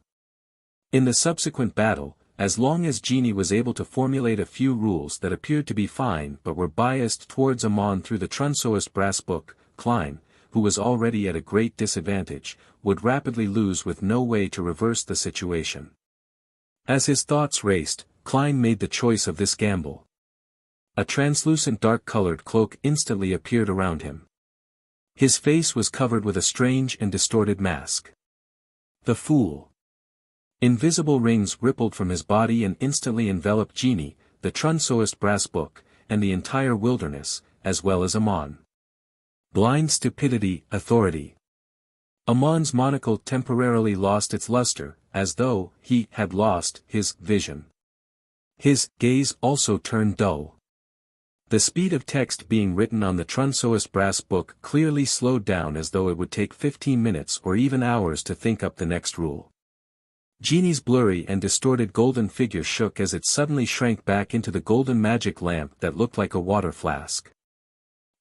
In the subsequent battle, as long as Genie was able to formulate a few rules that appeared to be fine but were biased towards Amon through the Trunsoist brass book, Klein, who was already at a great disadvantage, would rapidly lose with no way to reverse the situation. As his thoughts raced, Klein made the choice of this gamble. A translucent dark-colored cloak instantly appeared around him. His face was covered with a strange and distorted mask. The fool. Invisible rings rippled from his body and instantly enveloped Genie, the Trunsoist brass book, and the entire wilderness, as well as Amon. Blind stupidity, authority. Amon's monocle temporarily lost its luster, as though he had lost his vision. His gaze also turned dull. The speed of text being written on the Trunsoist brass book clearly slowed down as though it would take 15 minutes or even hours to think up the next rule. Genie's blurry and distorted golden figure shook as it suddenly shrank back into the golden magic lamp that looked like a water flask.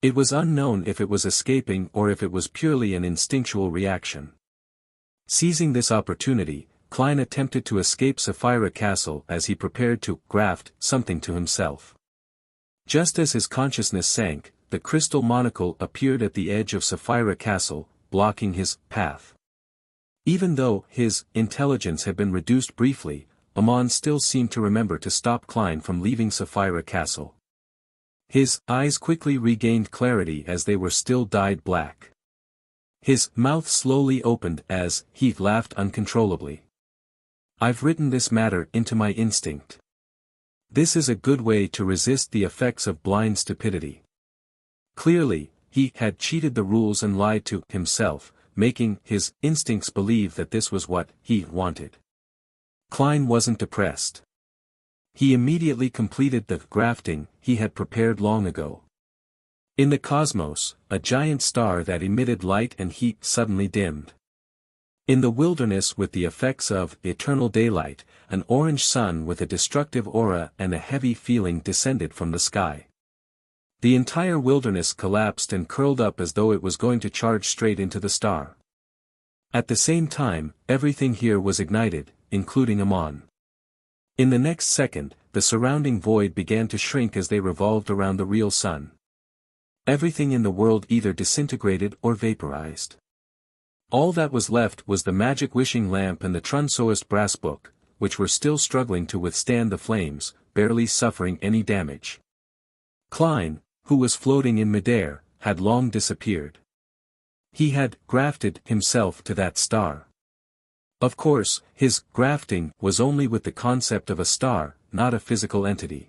It was unknown if it was escaping or if it was purely an instinctual reaction. Seizing this opportunity, Klein attempted to escape Sapphira Castle as he prepared to graft something to himself. Just as his consciousness sank, the crystal monocle appeared at the edge of Sapphira Castle, blocking his path. Even though his intelligence had been reduced briefly, Amon still seemed to remember to stop Klein from leaving Sapphira Castle. His eyes quickly regained clarity as they were still dyed black. His mouth slowly opened as he laughed uncontrollably. I've written this matter into my instinct. This is a good way to resist the effects of blind stupidity. Clearly, he had cheated the rules and lied to himself, making his instincts believe that this was what he wanted. Klein wasn't depressed. He immediately completed the grafting he had prepared long ago. In the cosmos, a giant star that emitted light and heat suddenly dimmed. In the wilderness with the effects of eternal daylight, an orange sun with a destructive aura and a heavy feeling descended from the sky. The entire wilderness collapsed and curled up as though it was going to charge straight into the star. At the same time, everything here was ignited, including Amon. In the next second, the surrounding void began to shrink as they revolved around the real sun. Everything in the world either disintegrated or vaporized. All that was left was the magic wishing lamp and the Trunsoist brass book, which were still struggling to withstand the flames, barely suffering any damage. Klein, who was floating in midair, had long disappeared. He had grafted himself to that star. Of course, his grafting was only with the concept of a star, not a physical entity.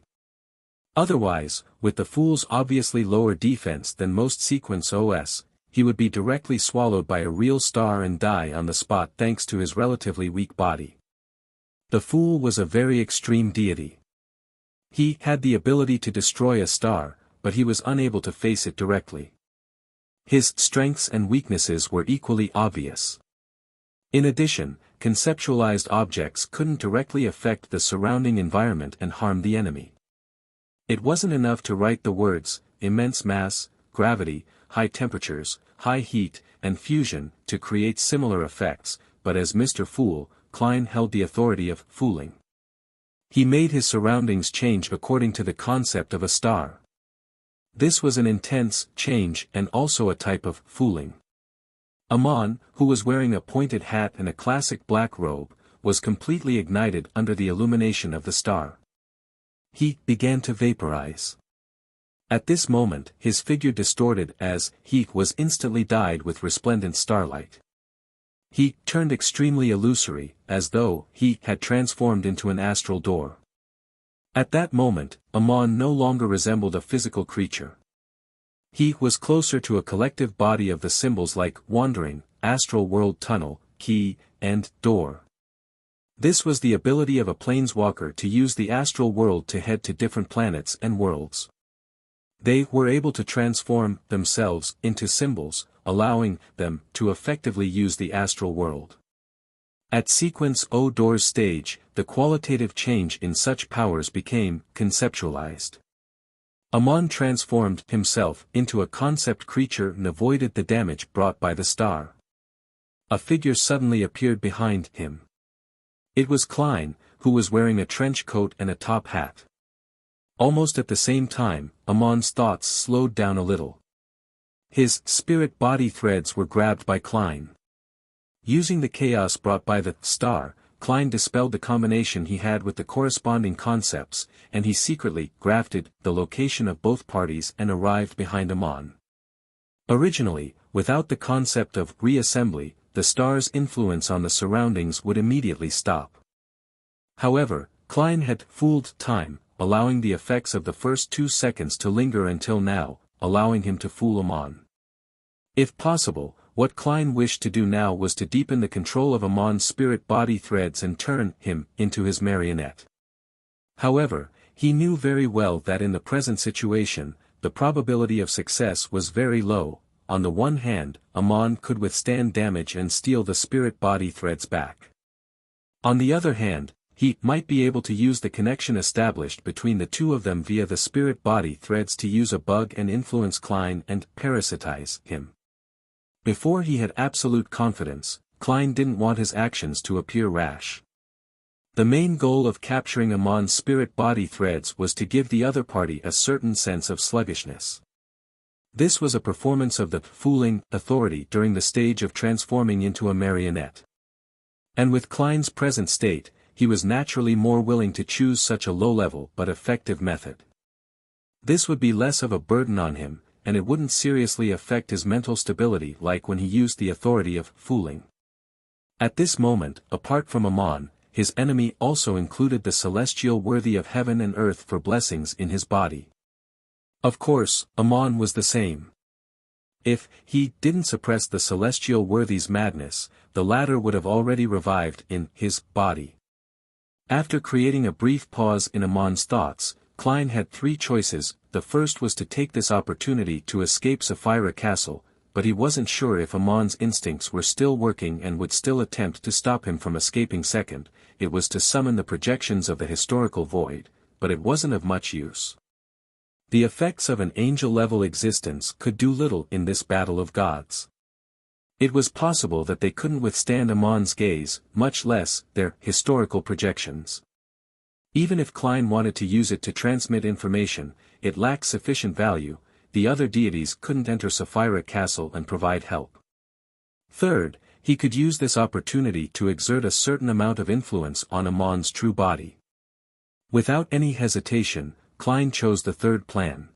Otherwise, with the Fool's obviously lower defense than most sequence OS, he would be directly swallowed by a real star and die on the spot thanks to his relatively weak body. The Fool was a very extreme deity. He had the ability to destroy a star, but he was unable to face it directly. His strengths and weaknesses were equally obvious. In addition, conceptualized objects couldn't directly affect the surrounding environment and harm the enemy. It wasn't enough to write the words, immense mass, gravity, high temperatures, high heat, and fusion, to create similar effects, but as Mr. Fool, Klein held the authority of fooling. He made his surroundings change according to the concept of a star. This was an intense change and also a type of fooling. Amon, who was wearing a pointed hat and a classic black robe, was completely ignited under the illumination of the star. He began to vaporize. At this moment his figure distorted as he was instantly dyed with resplendent starlight. He turned extremely illusory, as though he had transformed into an astral door. At that moment, Amon no longer resembled a physical creature. He was closer to a collective body of the symbols like wandering, astral world tunnel, key, and door. This was the ability of a planeswalker to use the astral world to head to different planets and worlds. They were able to transform themselves into symbols, allowing them to effectively use the astral world. At Sequence O Door's stage, the qualitative change in such powers became conceptualized. Amon transformed himself into a concept creature and avoided the damage brought by the star. A figure suddenly appeared behind him. It was Klein, who was wearing a trench coat and a top hat. Almost at the same time, Amon's thoughts slowed down a little. His spirit-body threads were grabbed by Klein. Using the chaos brought by the star, Klein dispelled the combination he had with the corresponding concepts, and he secretly grafted the location of both parties and arrived behind Amon. Originally, without the concept of reassembly, the star's influence on the surroundings would immediately stop. However, Klein had fooled time, allowing the effects of the first 2 seconds to linger until now, allowing him to fool Amon. If possible, what Klein wished to do now was to deepen the control of Amon's spirit-body threads and turn him into his marionette. However, he knew very well that in the present situation, the probability of success was very low. On the one hand, Amon could withstand damage and steal the spirit-body threads back. On the other hand, he might be able to use the connection established between the two of them via the spirit-body threads to use a bug and influence Klein and parasitize him. Before he had absolute confidence, Klein didn't want his actions to appear rash. The main goal of capturing Amon's spirit-body threads was to give the other party a certain sense of sluggishness. This was a performance of the fooling authority during the stage of transforming into a marionette. And with Klein's present state, he was naturally more willing to choose such a low-level but effective method. This would be less of a burden on him, and it wouldn't seriously affect his mental stability like when he used the authority of fooling. At this moment, apart from Amon, his enemy also included the celestial worthy of heaven and earth for blessings in his body. Of course, Amon was the same. If he didn't suppress the celestial worthy's madness, the latter would have already revived in his body. After creating a brief pause in Amon's thoughts, Klein had three choices. The first was to take this opportunity to escape Sapphira Castle, but he wasn't sure if Amon's instincts were still working and would still attempt to stop him from escaping. Second, it was to summon the projections of the historical void, but it wasn't of much use. The effects of an angel-level existence could do little in this battle of gods. It was possible that they couldn't withstand Amon's gaze, much less their historical projections. Even if Klein wanted to use it to transmit information, it lacked sufficient value. The other deities couldn't enter Sapphira Castle and provide help. Third, he could use this opportunity to exert a certain amount of influence on Amon's true body. Without any hesitation, Klein chose the third plan.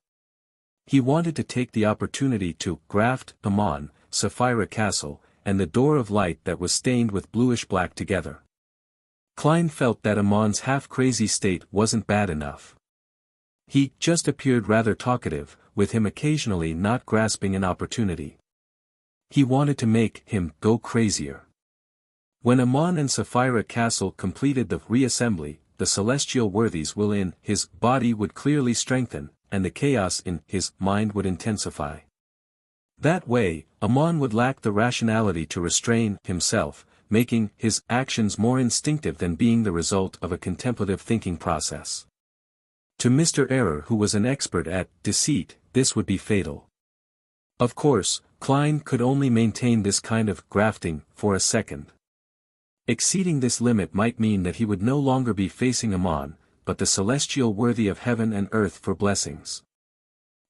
He wanted to take the opportunity to graft Amon, Sapphira Castle, and the Door of Light that was stained with bluish-black together. Klein felt that Amon's half-crazy state wasn't bad enough. He just appeared rather talkative, with him occasionally not grasping an opportunity. He wanted to make him go crazier. When Amon and Sapphira Castle completed the reassembly, the celestial worthies will in his body would clearly strengthen, and the chaos in his mind would intensify. That way, Amon would lack the rationality to restrain himself, making his actions more instinctive than being the result of a contemplative thinking process. To Mr. Error, who was an expert at deceit, this would be fatal. Of course, Klein could only maintain this kind of grafting for a second. Exceeding this limit might mean that he would no longer be facing Amon, but the celestial worthy of heaven and earth for blessings.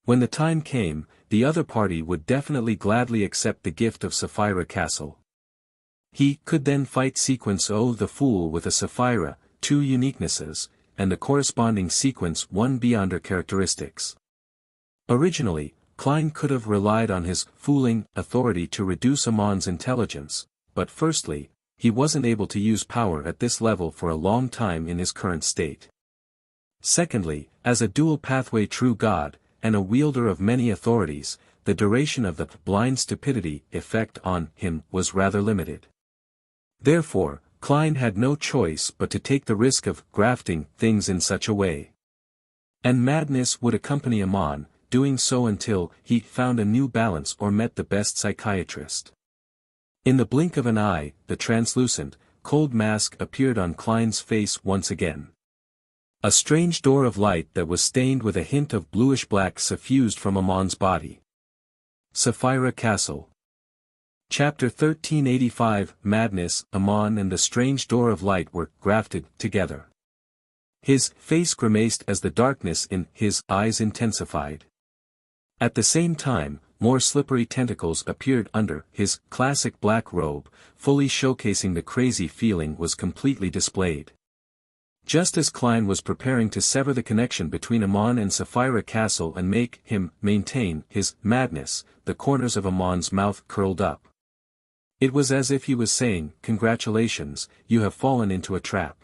When the time came, the other party would definitely gladly accept the gift of Sapphira Castle. He could then fight Sequence O the Fool with a Sapphira, 2 uniquenesses, and the corresponding Sequence 1 beyonder characteristics. Originally, Klein could have relied on his fooling authority to reduce Amon's intelligence, but firstly, he wasn't able to use power at this level for a long time in his current state. Secondly, as a dual-pathway true god, and a wielder of many authorities, the duration of the blind stupidity effect on him was rather limited. Therefore, Klein had no choice but to take the risk of grafting things in such a way. And madness would accompany Amon, doing so until he found a new balance or met the best psychiatrist. In the blink of an eye, the translucent, cold mask appeared on Klein's face once again. A strange door of light that was stained with a hint of bluish-black suffused from Amon's body. Sapphira Castle. Chapter 1385 Madness. Amon and the strange door of light were grafted together. His face grimaced as the darkness in his eyes intensified. At the same time, more slippery tentacles appeared under his classic black robe, fully showcasing the crazy feeling was completely displayed. Just as Klein was preparing to sever the connection between Amon and Sapphira Castle and make him maintain his madness, the corners of Amon's mouth curled up. It was as if he was saying, "Congratulations, you have fallen into a trap."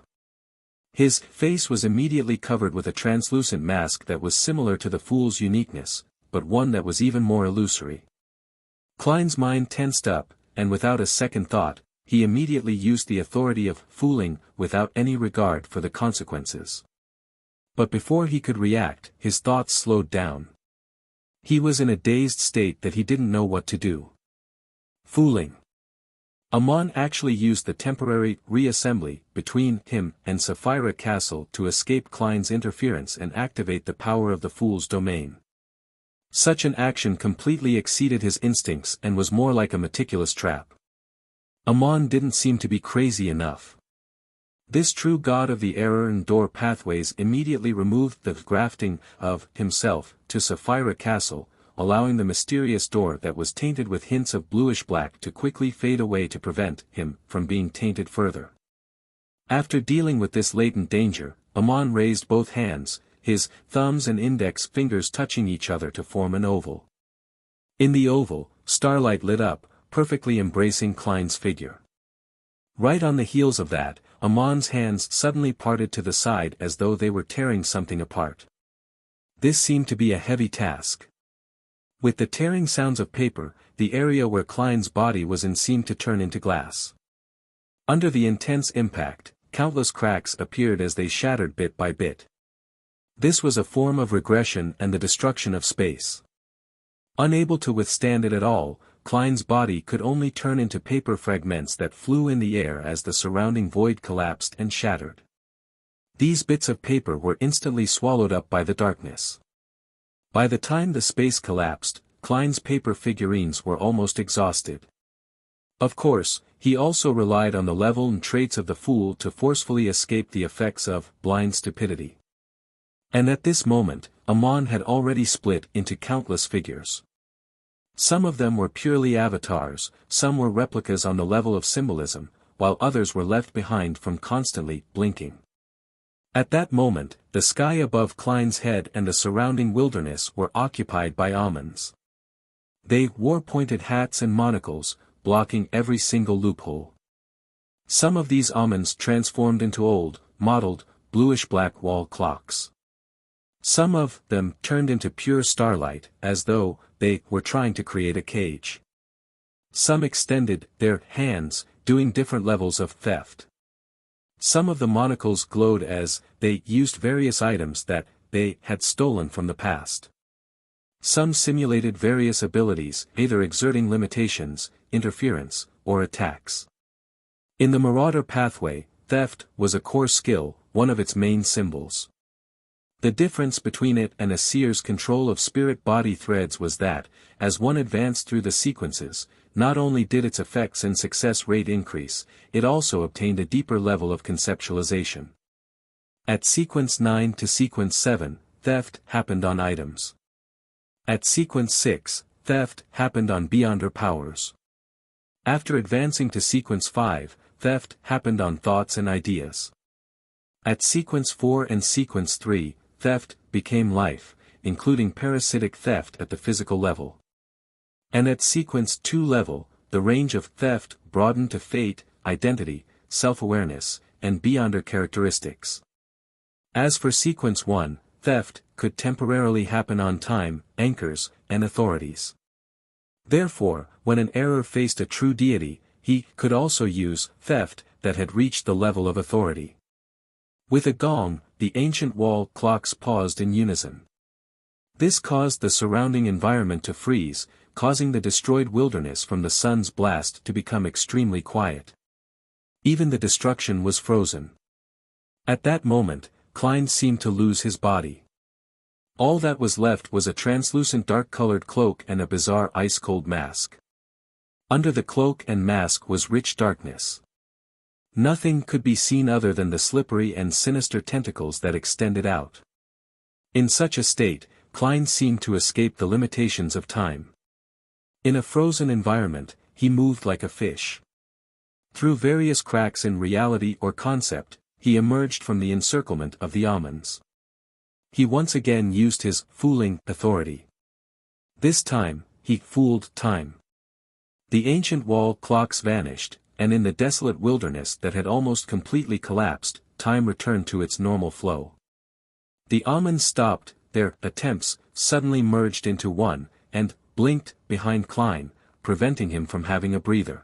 His face was immediately covered with a translucent mask that was similar to the fool's uniqueness, but one that was even more illusory. Klein's mind tensed up, and without a second thought, he immediately used the authority of fooling without any regard for the consequences. But before he could react, his thoughts slowed down. He was in a dazed state that he didn't know what to do. Fooling. Amon actually used the temporary reassembly between him and Sapphira Castle to escape Klein's interference and activate the power of the fool's domain. Such an action completely exceeded his instincts and was more like a meticulous trap. Amon didn't seem to be crazy enough. This true god of the error and door pathways immediately removed the grafting of himself to Sapphira Castle, allowing the mysterious door that was tainted with hints of bluish-black to quickly fade away to prevent him from being tainted further. After dealing with this latent danger, Amon raised both hands, his thumbs and index fingers touching each other to form an oval. In the oval, starlight lit up, perfectly embracing Klein's figure. Right on the heels of that, Amon's hands suddenly parted to the side as though they were tearing something apart. This seemed to be a heavy task. With the tearing sounds of paper, the area where Klein's body was in seemed to turn into glass. Under the intense impact, countless cracks appeared as they shattered bit by bit. This was a form of regression and the destruction of space. Unable to withstand it at all, Klein's body could only turn into paper fragments that flew in the air as the surrounding void collapsed and shattered. These bits of paper were instantly swallowed up by the darkness. By the time the space collapsed, Klein's paper figurines were almost exhausted. Of course, he also relied on the level and traits of the fool to forcefully escape the effects of blind stupidity. And at this moment, Amon had already split into countless figures. Some of them were purely avatars, some were replicas on the level of symbolism, while others were left behind from constantly blinking. At that moment, the sky above Klein's head and the surrounding wilderness were occupied by Amons. They wore pointed hats and monocles, blocking every single loophole. Some of these Amons transformed into old, mottled, bluish-black wall clocks. Some of them turned into pure starlight, as though they were trying to create a cage. Some extended their hands, doing different levels of theft. Some of the monocles glowed as they used various items that they had stolen from the past. Some simulated various abilities, either exerting limitations, interference, or attacks. In the Marauder pathway, theft was a core skill, one of its main symbols. The difference between it and a seer's control of spirit-body threads was that, as one advanced through the sequences, not only did its effects and success rate increase, it also obtained a deeper level of conceptualization. At sequence 9 to sequence 7, theft happened on items. At sequence 6, theft happened on beyonder powers. After advancing to sequence 5, theft happened on thoughts and ideas. At sequence 4 and sequence 3, theft became life, including parasitic theft at the physical level. And at sequence 2 level, the range of theft broadened to fate, identity, self-awareness, and beyonder characteristics. As for sequence 1, theft could temporarily happen on time, anchors, and authorities. Therefore, when an error faced a true deity, he could also use theft that had reached the level of authority. With a gong, the ancient wall clocks paused in unison. This caused the surrounding environment to freeze, causing the destroyed wilderness from the sun's blast to become extremely quiet. Even the destruction was frozen. At that moment, Klein seemed to lose his body. All that was left was a translucent dark-colored cloak and a bizarre ice-cold mask. Under the cloak and mask was rich darkness. Nothing could be seen other than the slippery and sinister tentacles that extended out. In such a state, Klein seemed to escape the limitations of time. In a frozen environment, he moved like a fish. Through various cracks in reality or concept, he emerged from the encirclement of the Amons. He once again used his fooling authority. This time, he fooled time. The ancient wall clocks vanished, and in the desolate wilderness that had almost completely collapsed, time returned to its normal flow. The Amons stopped, their attempts suddenly merged into one, and blinked behind Klein, preventing him from having a breather.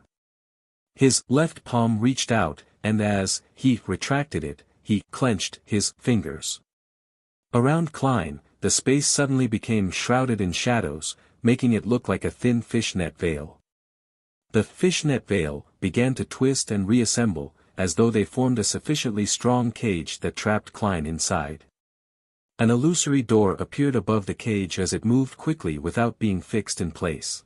His left palm reached out, and as he retracted it, he clenched his fingers. Around Klein, the space suddenly became shrouded in shadows, making it look like a thin fishnet veil. The fishnet veil began to twist and reassemble, as though they formed a sufficiently strong cage that trapped Klein inside. An illusory door appeared above the cage as it moved quickly without being fixed in place.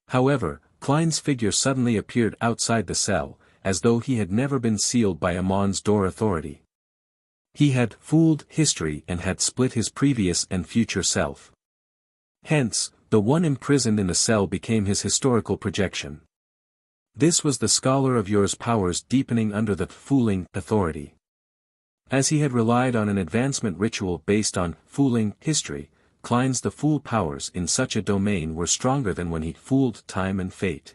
However, Klein's figure suddenly appeared outside the cell, as though he had never been sealed by Amon's door authority. He had fooled history and had split his previous and future self. Hence, the one imprisoned in the cell became his historical projection. This was the scholar of yours powers deepening under the fooling authority. As he had relied on an advancement ritual based on fooling history, Klein's the fool powers in such a domain were stronger than when he fooled time and fate.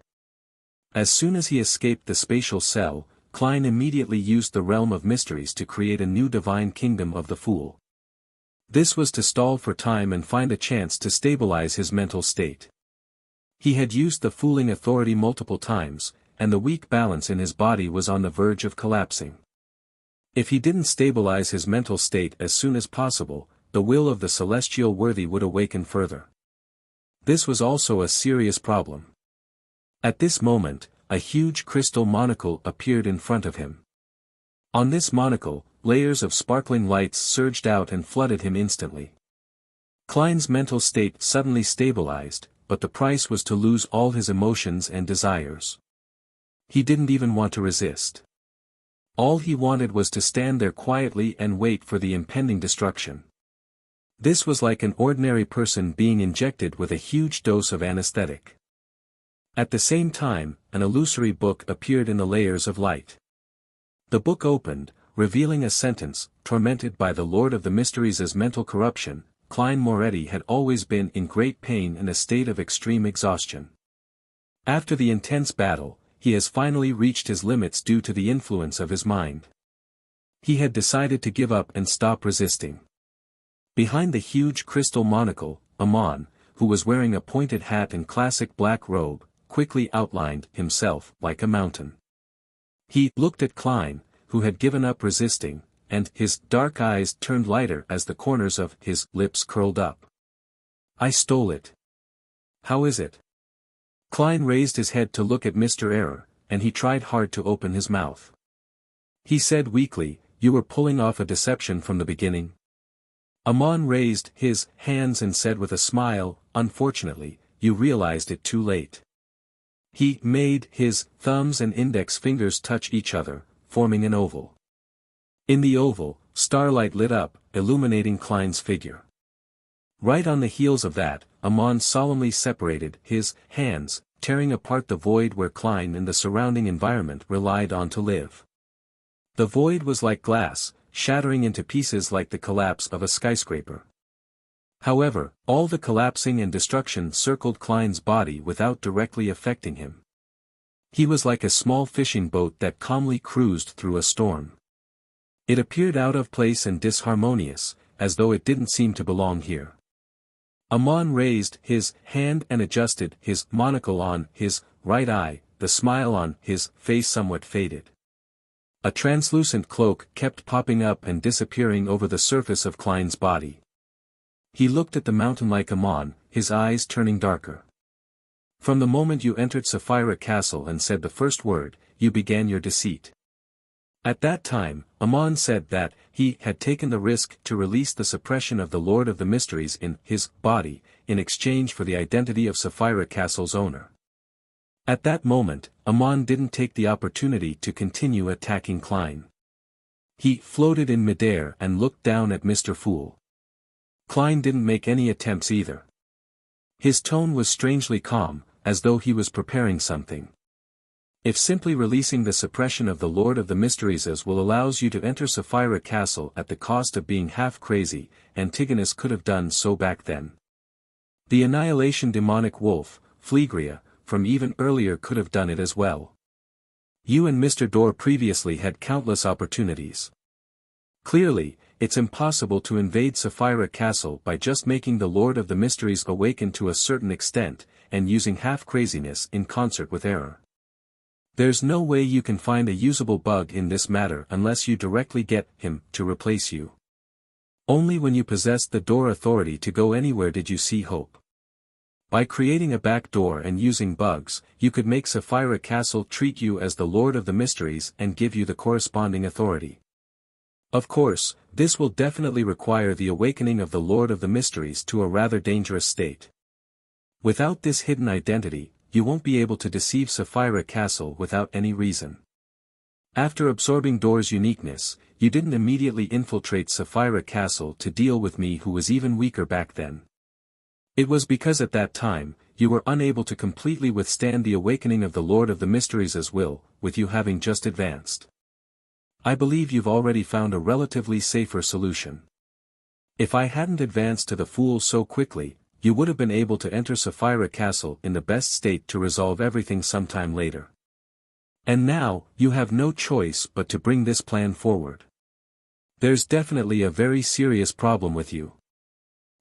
As soon as he escaped the spatial cell, Klein immediately used the realm of mysteries to create a new divine kingdom of the fool. This was to stall for time and find a chance to stabilize his mental state. He had used the fooling authority multiple times, and the weak balance in his body was on the verge of collapsing. If he didn't stabilize his mental state as soon as possible, the will of the celestial worthy would awaken further. This was also a serious problem. At this moment, a huge crystal monocle appeared in front of him. On this monocle, layers of sparkling lights surged out and flooded him instantly. Klein's mental state suddenly stabilized, but the price was to lose all his emotions and desires. He didn't even want to resist. All he wanted was to stand there quietly and wait for the impending destruction. This was like an ordinary person being injected with a huge dose of anesthetic. At the same time, an illusory book appeared in the layers of light. The book opened, revealing a sentence, tormented by the Lord of the Mysteries as mental corruption. Klein Moretti had always been in great pain and a state of extreme exhaustion. After the intense battle, he has finally reached his limits due to the influence of his mind. He had decided to give up and stop resisting. Behind the huge crystal monocle, Amon, who was wearing a pointed hat and classic black robe, quickly outlined himself like a mountain. He looked at Klein, who had given up resisting, and his dark eyes turned lighter as the corners of his lips curled up. "I stole it. How is it?" Klein raised his head to look at Mr. Error, and he tried hard to open his mouth. He said weakly, "You were pulling off a deception from the beginning?" Amon raised his hands and said with a smile, "Unfortunately, you realized it too late." He made his thumbs and index fingers touch each other, forming an oval. In the oval, starlight lit up, illuminating Klein's figure. Right on the heels of that, Amon solemnly separated his hands, tearing apart the void where Klein and the surrounding environment relied on to live. The void was like glass, shattering into pieces like the collapse of a skyscraper. However, all the collapsing and destruction circled Klein's body without directly affecting him. He was like a small fishing boat that calmly cruised through a storm. It appeared out of place and disharmonious, as though it didn't seem to belong here. Amon raised his hand and adjusted his monocle on his right eye, the smile on his face somewhat faded. A translucent cloak kept popping up and disappearing over the surface of Klein's body. He looked at the mountain like Amon, his eyes turning darker. "From the moment you entered Sapphira Castle and said the first word, you began your deceit." At that time, Amon said that he had taken the risk to release the suppression of the Lord of the Mysteries in his body, in exchange for the identity of Sapphira Castle's owner. At that moment, Amon didn't take the opportunity to continue attacking Klein. He floated in midair and looked down at Mr. Fool. Klein didn't make any attempts either. His tone was strangely calm, as though he was preparing something. If simply releasing the suppression of the Lord of the Mysteries as will allows you to enter Sapphira Castle at the cost of being half crazy, Antigonus could have done so back then. The annihilation demonic wolf, Phlegria, from even earlier could have done it as well. You and Mr. Dorr previously had countless opportunities. Clearly, it's impossible to invade Sapphira Castle by just making the Lord of the Mysteries awaken to a certain extent, and using half-craziness in concert with error. There's no way you can find a usable bug in this matter unless you directly get him to replace you. Only when you possessed the door authority to go anywhere did you see hope. By creating a back door and using bugs, you could make Sapphira Castle treat you as the Lord of the Mysteries and give you the corresponding authority. Of course, this will definitely require the awakening of the Lord of the Mysteries to a rather dangerous state. Without this hidden identity, you won't be able to deceive Sapphira Castle without any reason. After absorbing Door's uniqueness, you didn't immediately infiltrate Sapphira Castle to deal with me who was even weaker back then. It was because at that time, you were unable to completely withstand the awakening of the Lord of the Mysteries as will, with you having just advanced. I believe you've already found a relatively safer solution. If I hadn't advanced to the Fool so quickly, you would have been able to enter Sapphira Castle in the best state to resolve everything sometime later. And now, you have no choice but to bring this plan forward. There's definitely a very serious problem with you.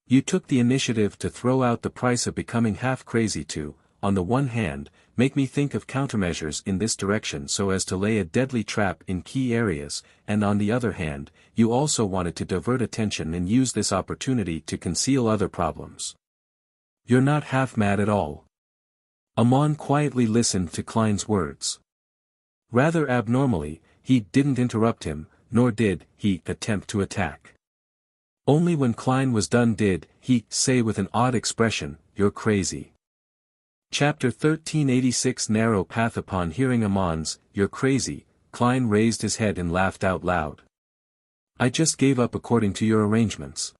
You took the initiative to throw out the price of becoming half crazy to, on the one hand, make me think of countermeasures in this direction so as to lay a deadly trap in key areas, and on the other hand, you also wanted to divert attention and use this opportunity to conceal other problems. You're not half mad at all. Amon quietly listened to Klein's words. Rather abnormally, he didn't interrupt him, nor did he attempt to attack. Only when Klein was done did he say with an odd expression, "You're crazy." Chapter 1386 Narrow Path. Upon hearing Amon's, "You're crazy," Klein raised his head and laughed out loud. "I just gave up according to your arrangements.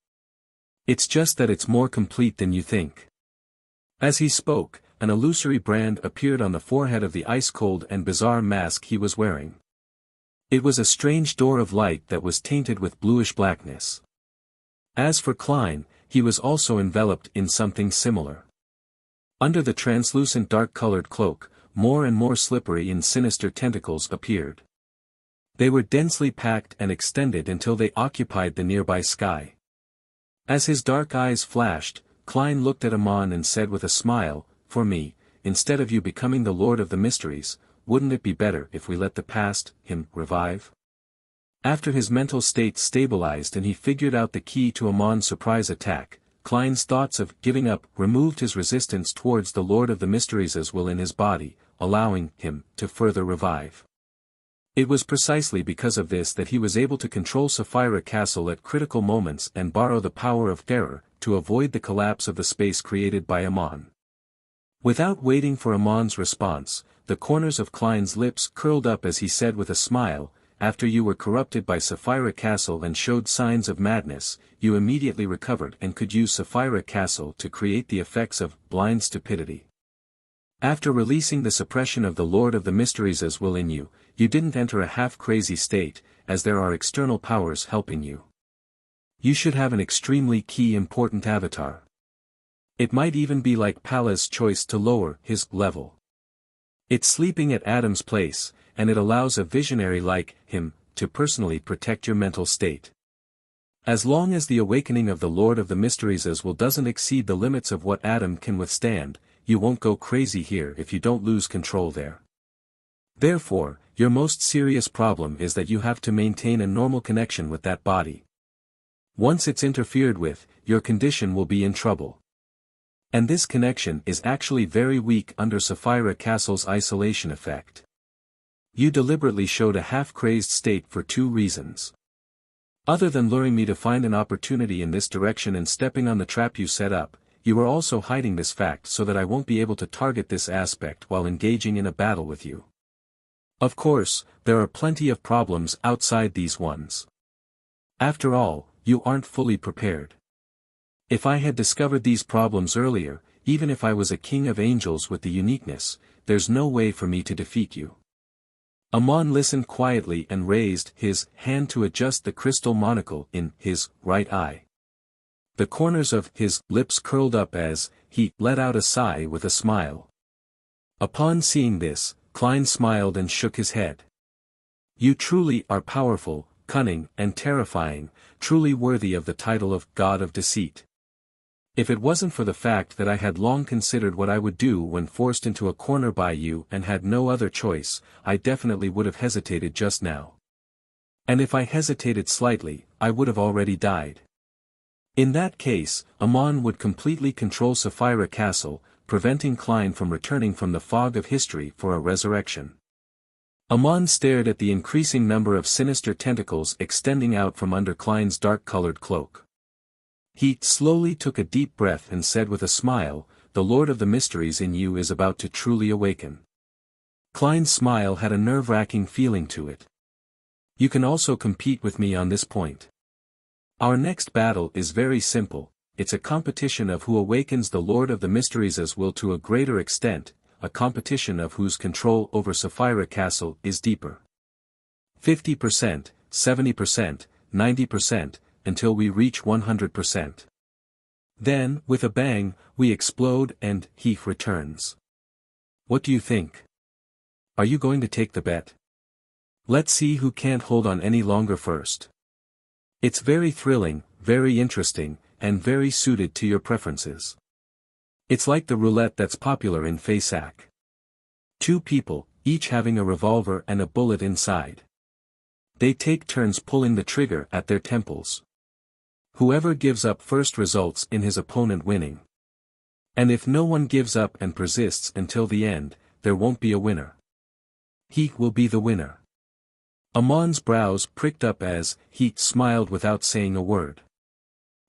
It's just that it's more complete than you think." As he spoke, an illusory brand appeared on the forehead of the ice-cold and bizarre mask he was wearing. It was a strange door of light that was tainted with bluish blackness. As for Klein, he was also enveloped in something similar. Under the translucent dark-colored cloak, more and more slippery and sinister tentacles appeared. They were densely packed and extended until they occupied the nearby sky. As his dark eyes flashed, Klein looked at Amon and said with a smile, "For me, instead of you becoming the Lord of the Mysteries, wouldn't it be better if we let the past, him, revive?" After his mental state stabilized and he figured out the key to Amon's surprise attack, Klein's thoughts of giving up removed his resistance towards the Lord of the Mysteries as will in his body, allowing him to further revive. It was precisely because of this that he was able to control Sapphira Castle at critical moments and borrow the power of terror, to avoid the collapse of the space created by Amon. Without waiting for Amon's response, the corners of Klein's lips curled up as he said with a smile, "After you were corrupted by Sapphira Castle and showed signs of madness, you immediately recovered and could use Sapphira Castle to create the effects of blind stupidity. After releasing the suppression of the Lord of the Mysteries as will in you, you didn't enter a half-crazy state, as there are external powers helping you. You should have an extremely key important avatar. It might even be like Pala's choice to lower his level. It's sleeping at Adam's place, and it allows a visionary like him to personally protect your mental state. As long as the awakening of the Lord of the Mysteries as will doesn't exceed the limits of what Adam can withstand, you won't go crazy here if you don't lose control there. Therefore, your most serious problem is that you have to maintain a normal connection with that body. Once it's interfered with, your condition will be in trouble. And this connection is actually very weak under Sapphira Castle's isolation effect. You deliberately showed a half-crazed state for two reasons. Other than luring me to find an opportunity in this direction and stepping on the trap you set up, you are also hiding this fact so that I won't be able to target this aspect while engaging in a battle with you. Of course, there are plenty of problems outside these ones. After all, you aren't fully prepared. If I had discovered these problems earlier, even if I was a king of angels with the uniqueness, there's no way for me to defeat you." Amon listened quietly and raised his hand to adjust the crystal monocle in his right eye. The corners of his lips curled up as he let out a sigh with a smile. Upon seeing this, Klein smiled and shook his head. "You truly are powerful, cunning, and terrifying, truly worthy of the title of God of Deceit. If it wasn't for the fact that I had long considered what I would do when forced into a corner by you and had no other choice, I definitely would have hesitated just now. And if I hesitated slightly, I would have already died. In that case, Amon would completely control Sapphira Castle, preventing Klein from returning from the fog of history for a resurrection." Amon stared at the increasing number of sinister tentacles extending out from under Klein's dark-colored cloak. He slowly took a deep breath and said with a smile, the Lord of the Mysteries in you is about to truly awaken. Klein's smile had a nerve-wracking feeling to it. You can also compete with me on this point. Our next battle is very simple, it's a competition of who awakens the Lord of the Mysteries' will to a greater extent, a competition of whose control over Sapphira Castle is deeper. 50%, 70%, 90%, until we reach 100%. Then, with a bang, we explode and he returns. What do you think? Are you going to take the bet? Let's see who can't hold on any longer first. It's very thrilling, very interesting, and very suited to your preferences. It's like the roulette that's popular in Faysac. 2 people, each having a revolver and a bullet inside. They take turns pulling the trigger at their temples. Whoever gives up first results in his opponent winning. And if no one gives up and persists until the end, there won't be a winner. He will be the winner. Amon's brows pricked up as he smiled without saying a word.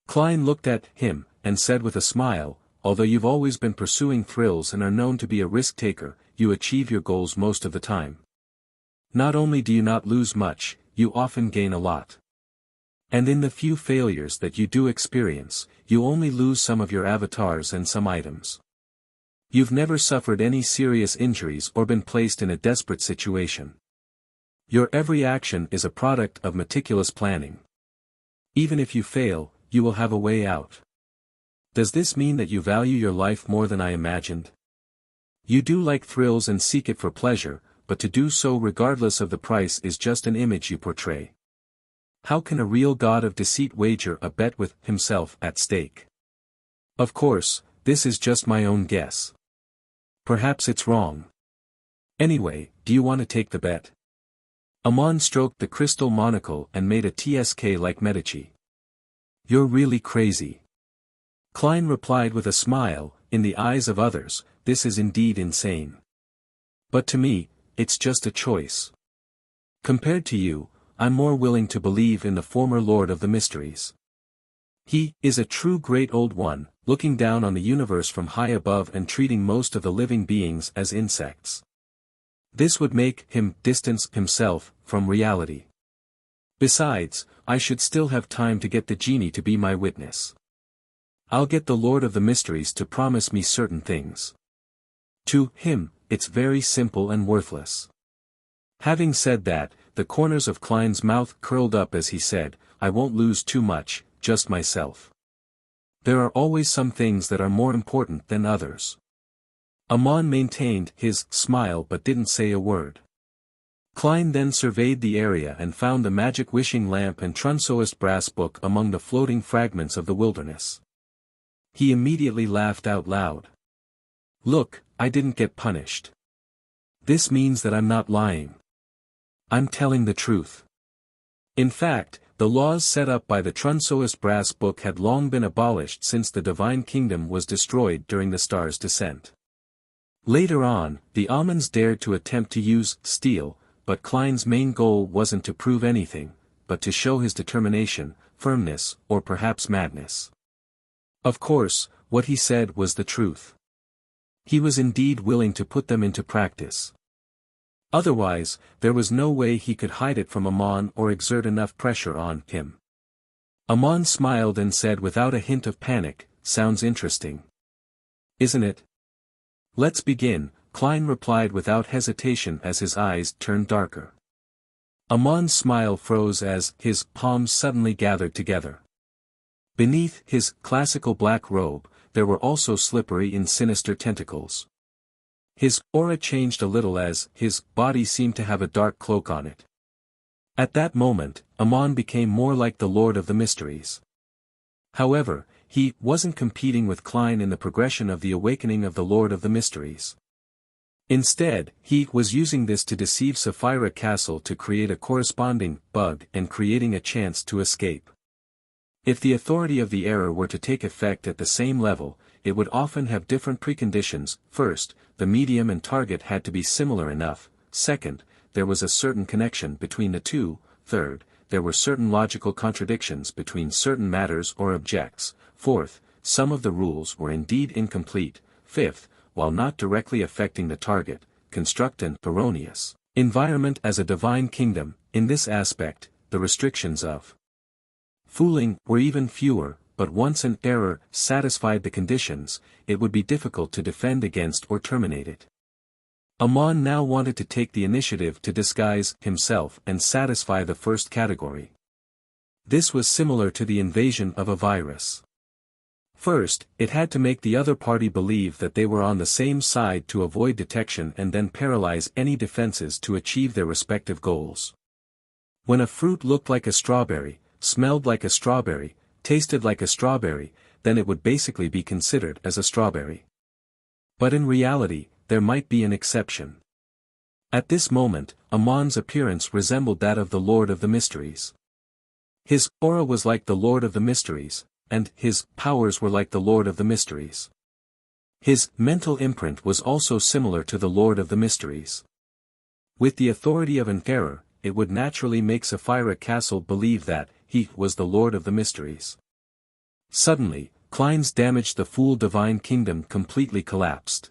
Klein looked at him, and said with a smile, although you've always been pursuing thrills and are known to be a risk-taker, you achieve your goals most of the time. Not only do you not lose much, you often gain a lot. And in the few failures that you do experience, you only lose some of your avatars and some items. You've never suffered any serious injuries or been placed in a desperate situation. Your every action is a product of meticulous planning. Even if you fail, you will have a way out. Does this mean that you value your life more than I imagined? You do like thrills and seek it for pleasure, but to do so regardless of the price is just an image you portray. How can a real god of deceit wager a bet with himself at stake? Of course, this is just my own guess. Perhaps it's wrong. Anyway, do you want to take the bet? Amon stroked the crystal monocle and made a TSK like Medici. You're really crazy. Klein replied with a smile, in the eyes of others, this is indeed insane. But to me, it's just a choice. Compared to you, I'm more willing to believe in the former Lord of the Mysteries. He is a true great old one, looking down on the universe from high above and treating most of the living beings as insects. This would make him distance himself from reality. Besides, I should still have time to get the genie to be my witness. I'll get the Lord of the Mysteries to promise me certain things. To him, it's very simple and worthless. Having said that, the corners of Klein's mouth curled up as he said, I won't lose too much, just myself. There are always some things that are more important than others. Amon maintained his smile but didn't say a word. Klein then surveyed the area and found the magic wishing lamp and Trunsoist brass book among the floating fragments of the wilderness. He immediately laughed out loud. Look, I didn't get punished. This means that I'm not lying. I'm telling the truth. In fact, the laws set up by the Trunsoist brass book had long been abolished since the Divine Kingdom was destroyed during the star's descent. Later on, the Amons dared to attempt to use steel, but Klein's main goal wasn't to prove anything, but to show his determination, firmness, or perhaps madness. Of course, what he said was the truth. He was indeed willing to put them into practice. Otherwise, there was no way he could hide it from Amon or exert enough pressure on him. Amon smiled and said without a hint of panic, sounds interesting. Isn't it? Let's begin, Klein replied without hesitation as his eyes turned darker. Amon's smile froze as his palms suddenly gathered together. Beneath his classical black robe, there were also slippery and sinister tentacles. His aura changed a little as his body seemed to have a dark cloak on it. At that moment, Amon became more like the Lord of the Mysteries. However, he wasn't competing with Klein in the progression of the awakening of the Lord of the Mysteries. Instead, he was using this to deceive Sapphira Castle to create a corresponding bug and creating a chance to escape. If the authority of the error were to take effect at the same level, it would often have different preconditions. First, the medium and target had to be similar enough. Second, there was a certain connection between the two. Third, there were certain logical contradictions between certain matters or objects. Fourth, some of the rules were indeed incomplete. Fifth, while not directly affecting the target, construct an erroneous environment as a divine kingdom. In this aspect, the restrictions of fooling were even fewer, but once an error satisfied the conditions, it would be difficult to defend against or terminate it. Amon now wanted to take the initiative to disguise himself and satisfy the first category. This was similar to the invasion of a virus. First, it had to make the other party believe that they were on the same side to avoid detection and then paralyze any defenses to achieve their respective goals. When a fruit looked like a strawberry, smelled like a strawberry, tasted like a strawberry, then it would basically be considered as a strawberry. But in reality, there might be an exception. At this moment, Amon's appearance resembled that of the Lord of the Mysteries. His aura was like the Lord of the Mysteries, and his powers were like the Lord of the Mysteries. His mental imprint was also similar to the Lord of the Mysteries. With the authority of an error, it would naturally make Sapphira Castle believe that he was the Lord of the Mysteries. Suddenly, Klein's damaged the fool divine kingdom completely collapsed.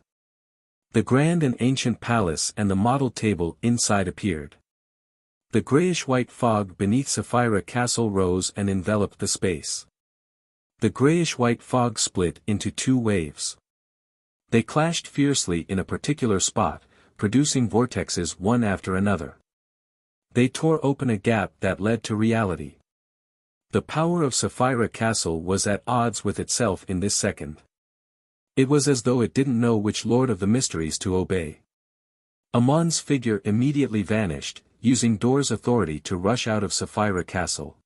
The grand and ancient palace and the model table inside appeared. The grayish-white fog beneath Sapphira Castle rose and enveloped the space. The grayish-white fog split into two waves. They clashed fiercely in a particular spot, producing vortexes one after another. They tore open a gap that led to reality. The power of Sapphira Castle was at odds with itself in this second. It was as though it didn't know which Lord of the Mysteries to obey. Amon's figure immediately vanished, using Door's authority to rush out of Sapphira Castle.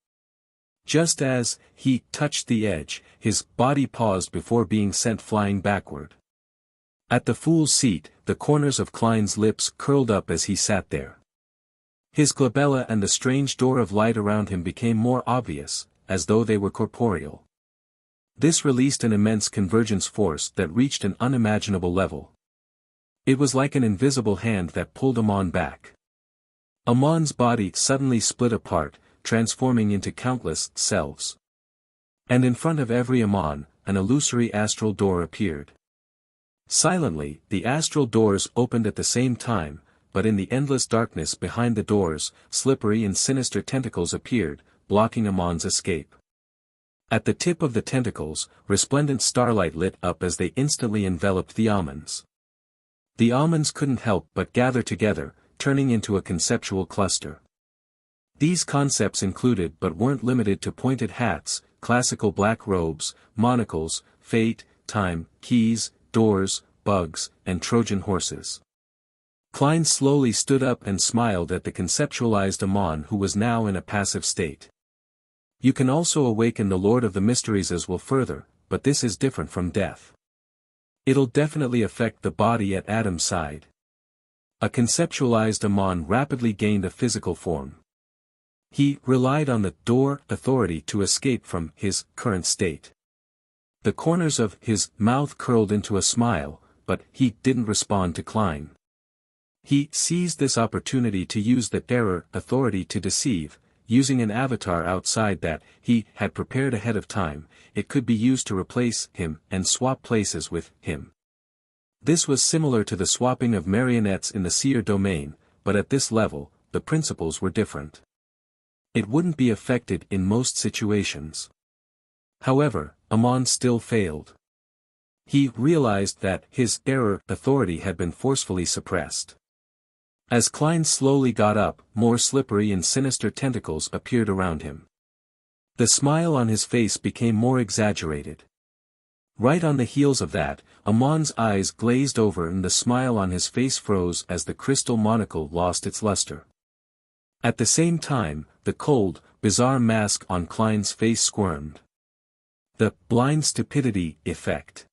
Just as he touched the edge, his body paused before being sent flying backward. At the fool's seat, the corners of Klein's lips curled up as he sat there. His glabella and the strange door of light around him became more obvious, as though they were corporeal. This released an immense convergence force that reached an unimaginable level. It was like an invisible hand that pulled Amon back. Amon's body suddenly split apart, transforming into countless selves. And in front of every Amon, an illusory astral door appeared. Silently, the astral doors opened at the same time, but in the endless darkness behind the doors, slippery and sinister tentacles appeared, blocking Amon's escape. At the tip of the tentacles, resplendent starlight lit up as they instantly enveloped the almonds. The almonds couldn't help but gather together, turning into a conceptual cluster. These concepts included but weren't limited to pointed hats, classical black robes, monocles, fate, time, keys, doors, bugs, and Trojan horses. Klein slowly stood up and smiled at the conceptualized Amon, who was now in a passive state. You can also awaken the Lord of the Mysteries as well further, but this is different from death. It'll definitely affect the body at Adam's side. A conceptualized Amon rapidly gained a physical form. He relied on the door authority to escape from his current state. The corners of his mouth curled into a smile, but he didn't respond to Klein. He seized this opportunity to use the error authority to deceive, using an avatar outside that he had prepared ahead of time. It could be used to replace him and swap places with him. This was similar to the swapping of marionettes in the seer domain, but at this level, the principles were different. It wouldn't be affected in most situations. However, Amon still failed. He realized that his error authority had been forcefully suppressed. As Klein slowly got up, more slippery and sinister tentacles appeared around him. The smile on his face became more exaggerated. Right on the heels of that, Amon's eyes glazed over and the smile on his face froze as the crystal monocle lost its luster. At the same time, the cold, bizarre mask on Klein's face squirmed. The blind stupidity effect.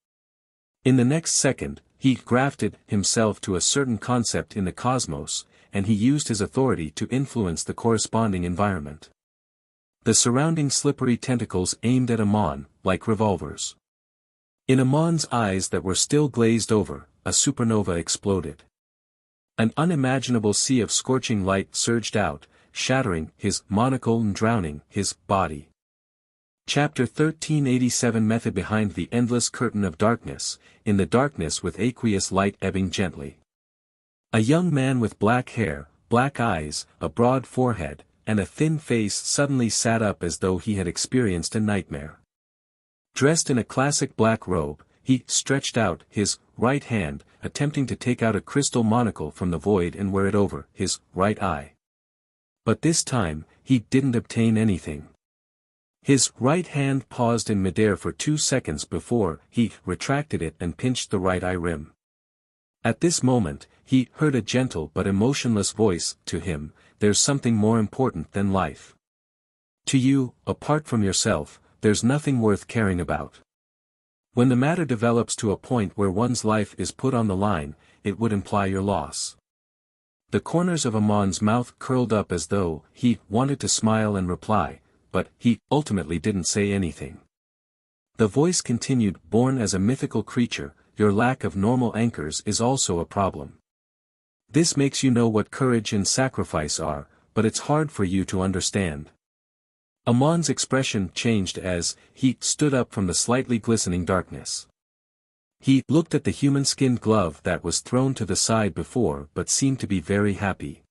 In the next second, he grafted himself to a certain concept in the cosmos, and he used his authority to influence the corresponding environment. The surrounding slippery tentacles aimed at Amon, like revolvers. In Amon's eyes that were still glazed over, a supernova exploded. An unimaginable sea of scorching light surged out, shattering his monocle and drowning his body. Chapter 1387 Method behind the endless curtain of darkness, in the darkness with aqueous light ebbing gently. A young man with black hair, black eyes, a broad forehead, and a thin face suddenly sat up as though he had experienced a nightmare. Dressed in a classic black robe, he stretched out his right hand, attempting to take out a crystal monocle from the void and wear it over his right eye. But this time, he didn't obtain anything. His right hand paused in midair for 2 seconds before he retracted it and pinched the right eye rim. At this moment, he heard a gentle but emotionless voice to him, "There's something more important than life. To you, apart from yourself, there's nothing worth caring about. When the matter develops to a point where one's life is put on the line, it would imply your loss." The corners of Amon's mouth curled up as though he wanted to smile and reply, but he ultimately didn't say anything. The voice continued, "Born as a mythical creature, your lack of normal anchors is also a problem. This makes you know what courage and sacrifice are, but it's hard for you to understand." Amon's expression changed as he stood up from the slightly glistening darkness. He looked at the human-skinned glove that was thrown to the side before but seemed to be very happy.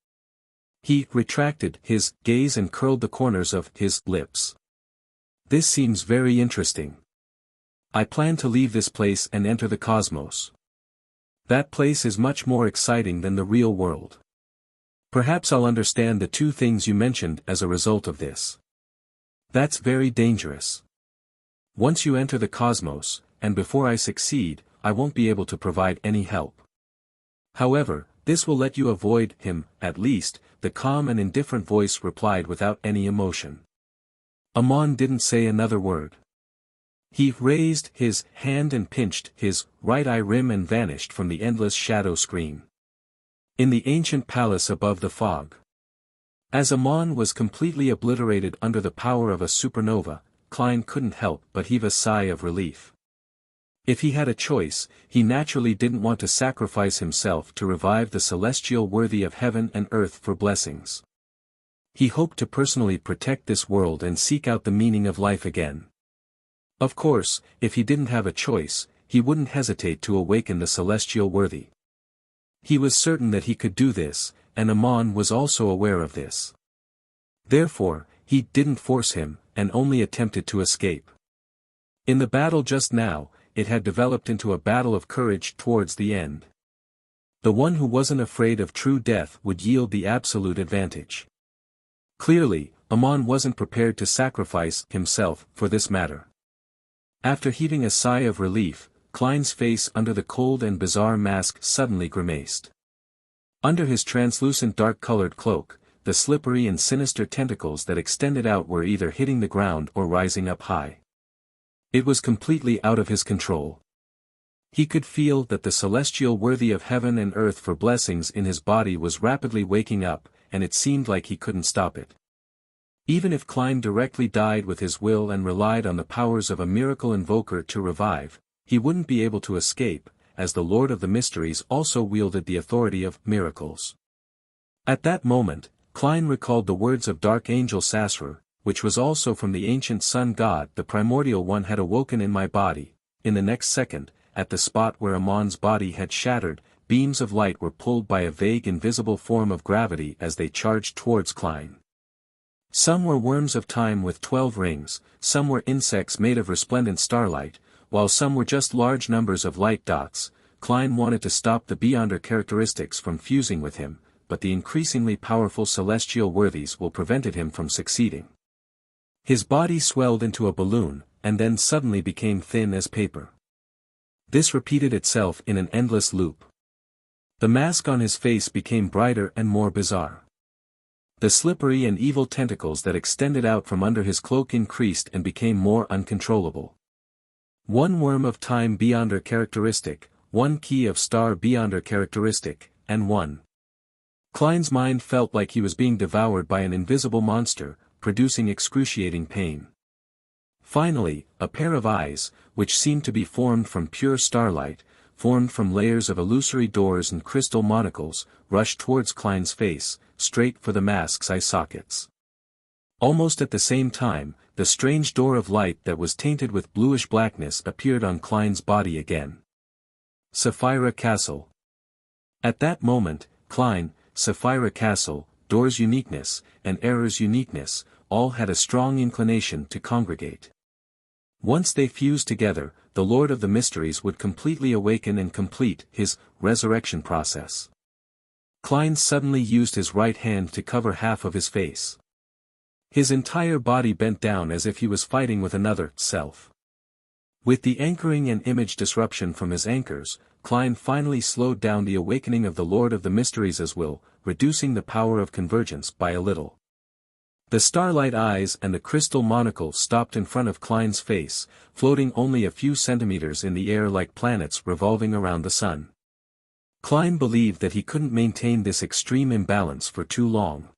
He retracted his gaze and curled the corners of his lips. "This seems very interesting. I plan to leave this place and enter the cosmos. That place is much more exciting than the real world. Perhaps I'll understand the 2 things you mentioned as a result of this. That's very dangerous. Once you enter the cosmos, and before I succeed, I won't be able to provide any help. However, this will let you avoid him, at least," the calm and indifferent voice replied without any emotion. Amon didn't say another word. He raised his hand and pinched his right eye rim and vanished from the endless shadow screen. In the ancient palace above the fog. As Amon was completely obliterated under the power of a supernova, Klein couldn't help but heave a sigh of relief. If he had a choice, he naturally didn't want to sacrifice himself to revive the celestial worthy of heaven and earth for blessings. He hoped to personally protect this world and seek out the meaning of life again. Of course, if he didn't have a choice, he wouldn't hesitate to awaken the celestial worthy. He was certain that he could do this, and Amon was also aware of this. Therefore, he didn't force him, and only attempted to escape. In the battle just now, it had developed into a battle of courage towards the end. The one who wasn't afraid of true death would yield the absolute advantage. Clearly, Amon wasn't prepared to sacrifice himself for this matter. After heaving a sigh of relief, Klein's face under the cold and bizarre mask suddenly grimaced. Under his translucent dark-colored cloak, the slippery and sinister tentacles that extended out were either hitting the ground or rising up high. It was completely out of his control. He could feel that the celestial worthy of heaven and earth for blessings in his body was rapidly waking up, and it seemed like he couldn't stop it. Even if Klein directly died with his will and relied on the powers of a miracle invoker to revive, he wouldn't be able to escape, as the Lord of the Mysteries also wielded the authority of miracles. At that moment, Klein recalled the words of Dark Angel Sasra, which was also from the ancient sun god. "The primordial one had awoken in my body." In the next second, at the spot where Amon's body had shattered, beams of light were pulled by a vague invisible form of gravity as they charged towards Klein. Some were worms of time with 12 rings, some were insects made of resplendent starlight, while some were just large numbers of light dots. Klein wanted to stop the Beyonder characteristics from fusing with him, but the increasingly powerful celestial worthies will prevented him from succeeding. His body swelled into a balloon, and then suddenly became thin as paper. This repeated itself in an endless loop. The mask on his face became brighter and more bizarre. The slippery and evil tentacles that extended out from under his cloak increased and became more uncontrollable. One worm of time Beyonder characteristic, one key of star Beyonder characteristic, and one. Klein's mind felt like he was being devoured by an invisible monster, producing excruciating pain. Finally, a pair of eyes, which seemed to be formed from pure starlight, formed from layers of illusory doors and crystal monocles, rushed towards Klein's face, straight for the mask's eye sockets. Almost at the same time, the strange door of light that was tainted with bluish blackness appeared on Klein's body again. Sapphira Castle. At that moment, Klein, Sapphira Castle, Door's uniqueness, and Error's uniqueness, all had a strong inclination to congregate. Once they fused together, the Lord of the Mysteries would completely awaken and complete his resurrection process. Klein suddenly used his right hand to cover half of his face. His entire body bent down as if he was fighting with another self. With the anchoring and image disruption from his anchors, Klein finally slowed down the awakening of the Lord of the Mysteries as will, reducing the power of convergence by a little. The starlight eyes and the crystal monocle stopped in front of Klein's face, floating only a few centimeters in the air like planets revolving around the sun. Klein believed that he couldn't maintain this extreme imbalance for too long.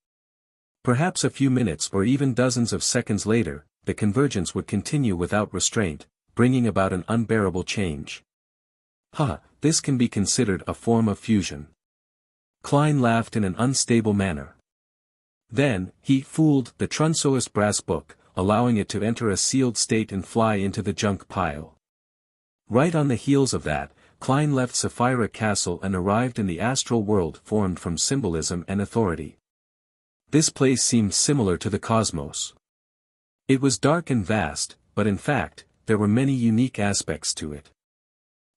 Perhaps a few minutes or even dozens of seconds later, the convergence would continue without restraint, bringing about an unbearable change. This can be considered a form of fusion. Klein laughed in an unstable manner. Then, he fooled the Trunsoist brass book, allowing it to enter a sealed state and fly into the junk pile. Right on the heels of that, Klein left Sapphira Castle and arrived in the astral world formed from symbolism and authority. This place seemed similar to the cosmos. It was dark and vast, but in fact, there were many unique aspects to it.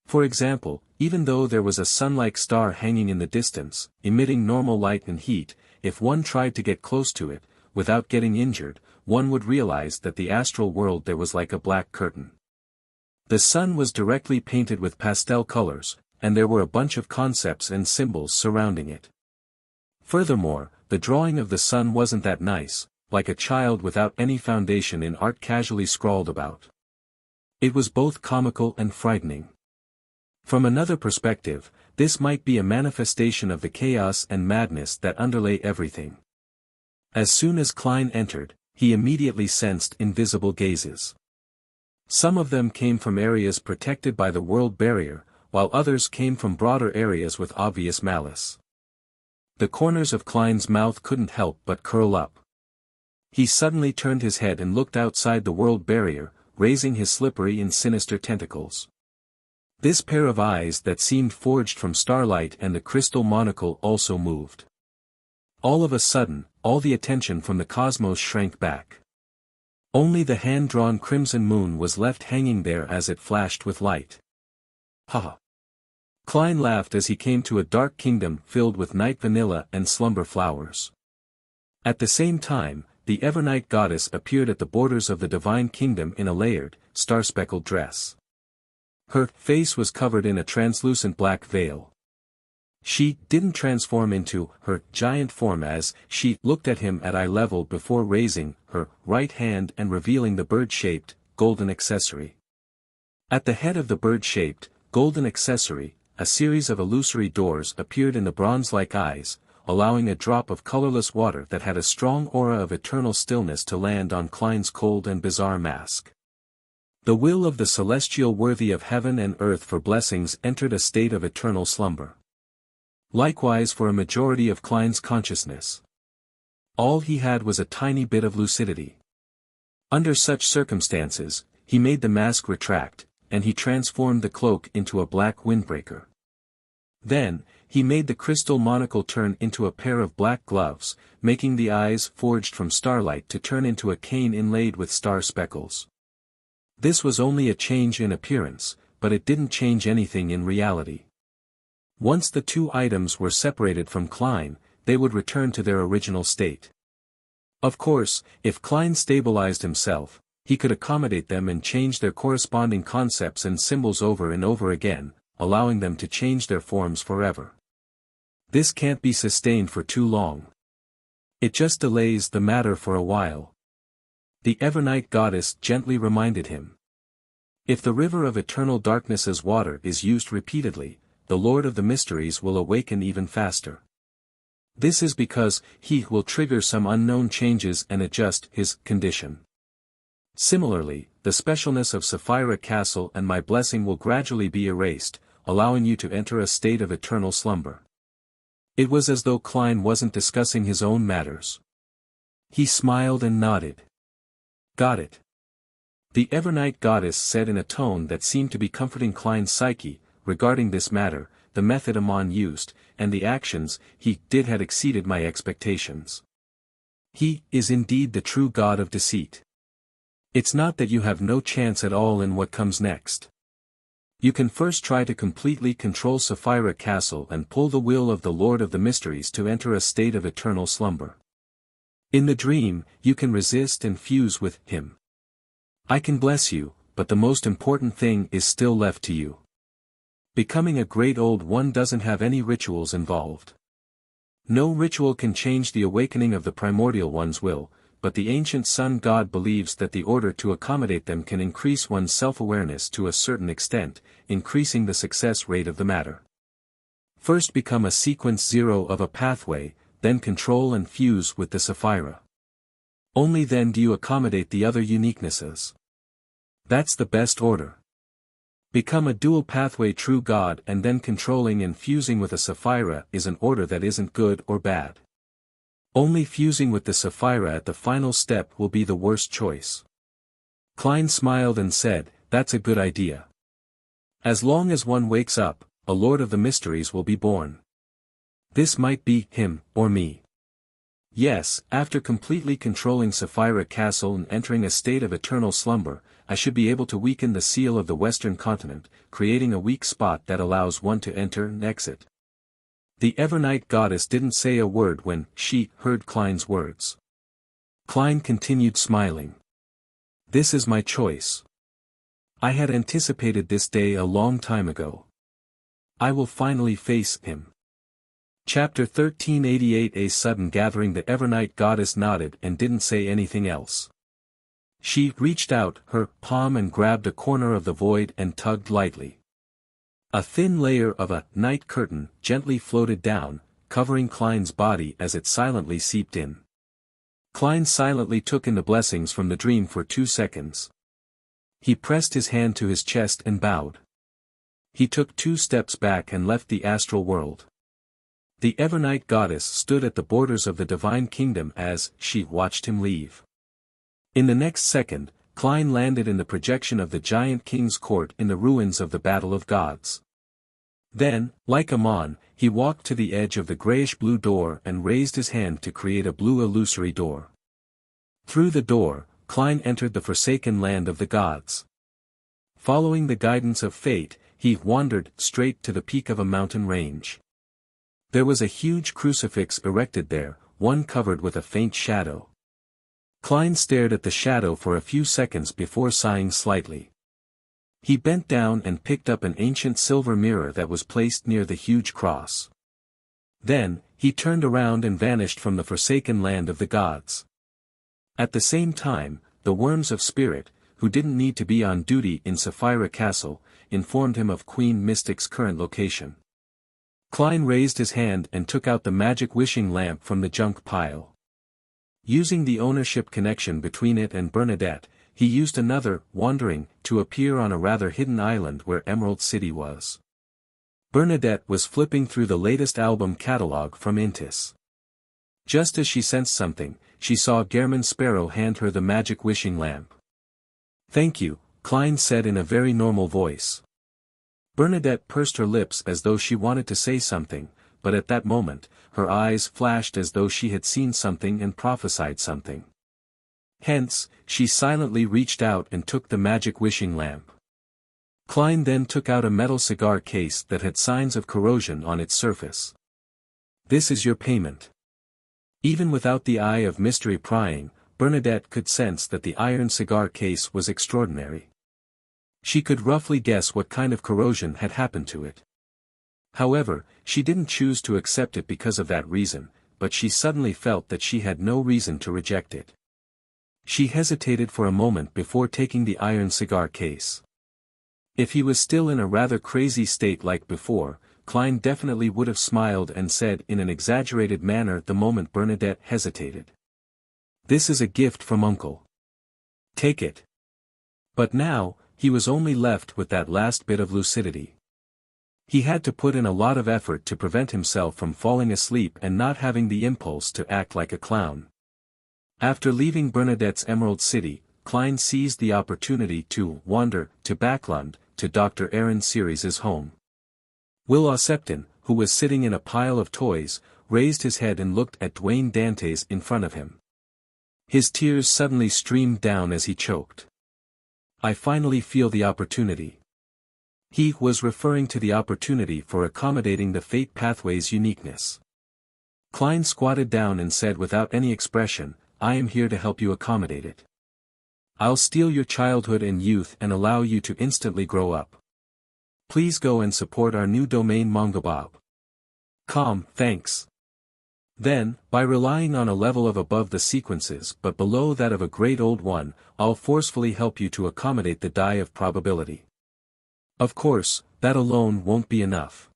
For example, even though there was a sun-like star hanging in the distance, emitting normal light and heat, if one tried to get close to it, without getting injured, one would realize that the astral world there was like a black curtain. The sun was directly painted with pastel colors, and there were a bunch of concepts and symbols surrounding it. Furthermore, the drawing of the sun wasn't that nice, like a child without any foundation in art casually scrawled about. It was both comical and frightening. From another perspective, this might be a manifestation of the chaos and madness that underlay everything. As soon as Klein entered, he immediately sensed invisible gazes. Some of them came from areas protected by the world barrier, while others came from broader areas with obvious malice. The corners of Klein's mouth couldn't help but curl up. He suddenly turned his head and looked outside the world barrier, raising his slippery and sinister tentacles. This pair of eyes that seemed forged from starlight and the crystal monocle also moved. All of a sudden, all the attention from the cosmos shrank back. Only the hand-drawn crimson moon was left hanging there as it flashed with light. Klein laughed as he came to a dark kingdom filled with night vanilla and slumber flowers. At the same time, the Evernight goddess appeared at the borders of the divine kingdom in a layered, star-speckled dress. Her face was covered in a translucent black veil. She didn't transform into her giant form as she looked at him at eye level before raising her right hand and revealing the bird-shaped, golden accessory. At the head of the bird-shaped, golden accessory, a series of illusory doors appeared in the bronze-like eyes, allowing a drop of colorless water that had a strong aura of eternal stillness to land on Klein's cold and bizarre mask. The will of the celestial worthy of heaven and earth for blessings entered a state of eternal slumber. Likewise for a majority of Klein's consciousness. All he had was a tiny bit of lucidity. Under such circumstances, he made the mask retract, and he transformed the cloak into a black windbreaker. Then, he made the crystal monocle turn into a pair of black gloves, making the eyes forged from starlight to turn into a cane inlaid with star speckles. This was only a change in appearance, but it didn't change anything in reality. Once the two items were separated from Klein, they would return to their original state. Of course, if Klein stabilized himself, he could accommodate them and change their corresponding concepts and symbols over and over again, allowing them to change their forms forever. This can't be sustained for too long. It just delays the matter for a while. The Evernight goddess gently reminded him. If the river of eternal darkness's water is used repeatedly, the Lord of the Mysteries will awaken even faster. This is because he will trigger some unknown changes and adjust his condition. Similarly, the specialness of Sapphira Castle and my blessing will gradually be erased, allowing you to enter a state of eternal slumber. It was as though Klein wasn't discussing his own matters. He smiled and nodded. Got it. The Evernight goddess said in a tone that seemed to be comforting Klein's psyche. Regarding this matter, the method Amon used, and the actions he did had exceeded my expectations. He is indeed the true god of deceit. It's not that you have no chance at all in what comes next. You can first try to completely control Sapphira Castle and pull the will of the Lord of the Mysteries to enter a state of eternal slumber. In the dream, you can resist and fuse with him. I can bless you, but the most important thing is still left to you. Becoming a great old one doesn't have any rituals involved. No ritual can change the awakening of the primordial one's will, but the ancient sun god believes that the order to accommodate them can increase one's self-awareness to a certain extent, increasing the success rate of the matter. First become a sequence 0 of a pathway, then control and fuse with the Sapphira. Only then do you accommodate the other uniquenesses. That's the best order. Become a dual pathway true god and then controlling and fusing with a Sapphira is an order that isn't good or bad. Only fusing with the Sapphira at the final step will be the worst choice. Klein smiled and said, that's a good idea. As long as one wakes up, a Lord of the Mysteries will be born. This might be him, or me. Yes, after completely controlling Sapphira Castle and entering a state of eternal slumber, I should be able to weaken the seal of the Western continent, creating a weak spot that allows one to enter and exit. The Evernight goddess didn't say a word when she heard Klein's words. Klein continued smiling. This is my choice. I had anticipated this day a long time ago. I will finally face him. Chapter 1388. A sudden gathering. The Evernight goddess nodded and didn't say anything else. She reached out her palm and grabbed a corner of the void and tugged lightly. A thin layer of a night curtain gently floated down, covering Klein's body as it silently seeped in. Klein silently took in the blessings from the dream for 2 seconds. He pressed his hand to his chest and bowed. He took 2 steps back and left the astral world. The Evernight goddess stood at the borders of the divine kingdom as she watched him leave. In the next second, Klein landed in the projection of the giant king's court in the ruins of the Battle of Gods. Then, like Amon, he walked to the edge of the grayish-blue door and raised his hand to create a blue illusory door. Through the door, Klein entered the forsaken land of the gods. Following the guidance of fate, he wandered straight to the peak of a mountain range. There was a huge crucifix erected there, one covered with a faint shadow. Klein stared at the shadow for a few seconds before sighing slightly. He bent down and picked up an ancient silver mirror that was placed near the huge cross. Then, he turned around and vanished from the forsaken land of the gods. At the same time, the worms of spirit, who didn't need to be on duty in Sapphira Castle, informed him of Queen Mystic's current location. Klein raised his hand and took out the magic wishing lamp from the junk pile. Using the ownership connection between it and Bernadette, he used another, wandering, to appear on a rather hidden island where Emerald City was. Bernadette was flipping through the latest album catalog from Intis. Just as she sensed something, she saw Gehrman Sparrow hand her the magic wishing lamp. Thank you, Klein said in a very normal voice. Bernadette pursed her lips as though she wanted to say something, but at that moment, her eyes flashed as though she had seen something and prophesied something. Hence, she silently reached out and took the magic wishing lamp. Klein then took out a metal cigar case that had signs of corrosion on its surface. This is your payment. Even without the eye of mystery prying, Bernadette could sense that the iron cigar case was extraordinary. She could roughly guess what kind of corrosion had happened to it. However, she didn't choose to accept it because of that reason, but she suddenly felt that she had no reason to reject it. She hesitated for a moment before taking the iron cigar case. If he was still in a rather crazy state like before, Klein definitely would have smiled and said in an exaggerated manner the moment Bernadette hesitated. This is a gift from Uncle. Take it. But now, he was only left with that last bit of lucidity. He had to put in a lot of effort to prevent himself from falling asleep and not having the impulse to act like a clown. After leaving Bernadette's Emerald City, Klein seized the opportunity to wander to Backlund, to Dr. Aaron Sirius's home. Will Ossepton, who was sitting in a pile of toys, raised his head and looked at Dwayne Dantes in front of him. His tears suddenly streamed down as he choked. I finally feel the opportunity. He was referring to the opportunity for accommodating the Fate Pathway's uniqueness. Klein squatted down and said without any expression, I am here to help you accommodate it. I'll steal your childhood and youth and allow you to instantly grow up. Please go and support our new domain Mongobob. Thanks. Then, by relying on a level of above the sequences but below that of a great old one, I'll forcefully help you to accommodate the die of probability. Of course, that alone won't be enough.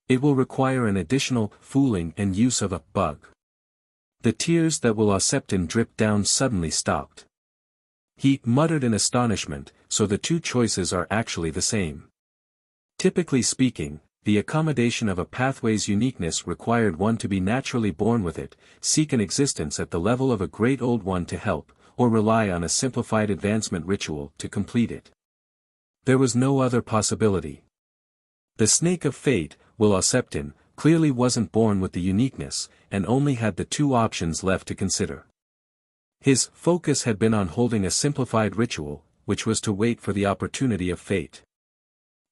It will require an additional fooling and use of a bug. The tears that Will Ossepton dripped down suddenly stopped. He muttered in astonishment, so the two choices are actually the same. Typically speaking, the accommodation of a pathway's uniqueness required one to be naturally born with it, seek an existence at the level of a great old one to help, or rely on a simplified advancement ritual to complete it. There was no other possibility. The Snake of Fate, Will Ossepton, clearly wasn't born with the uniqueness, and only had the two options left to consider. His focus had been on holding a simplified ritual, which was to wait for the opportunity of fate.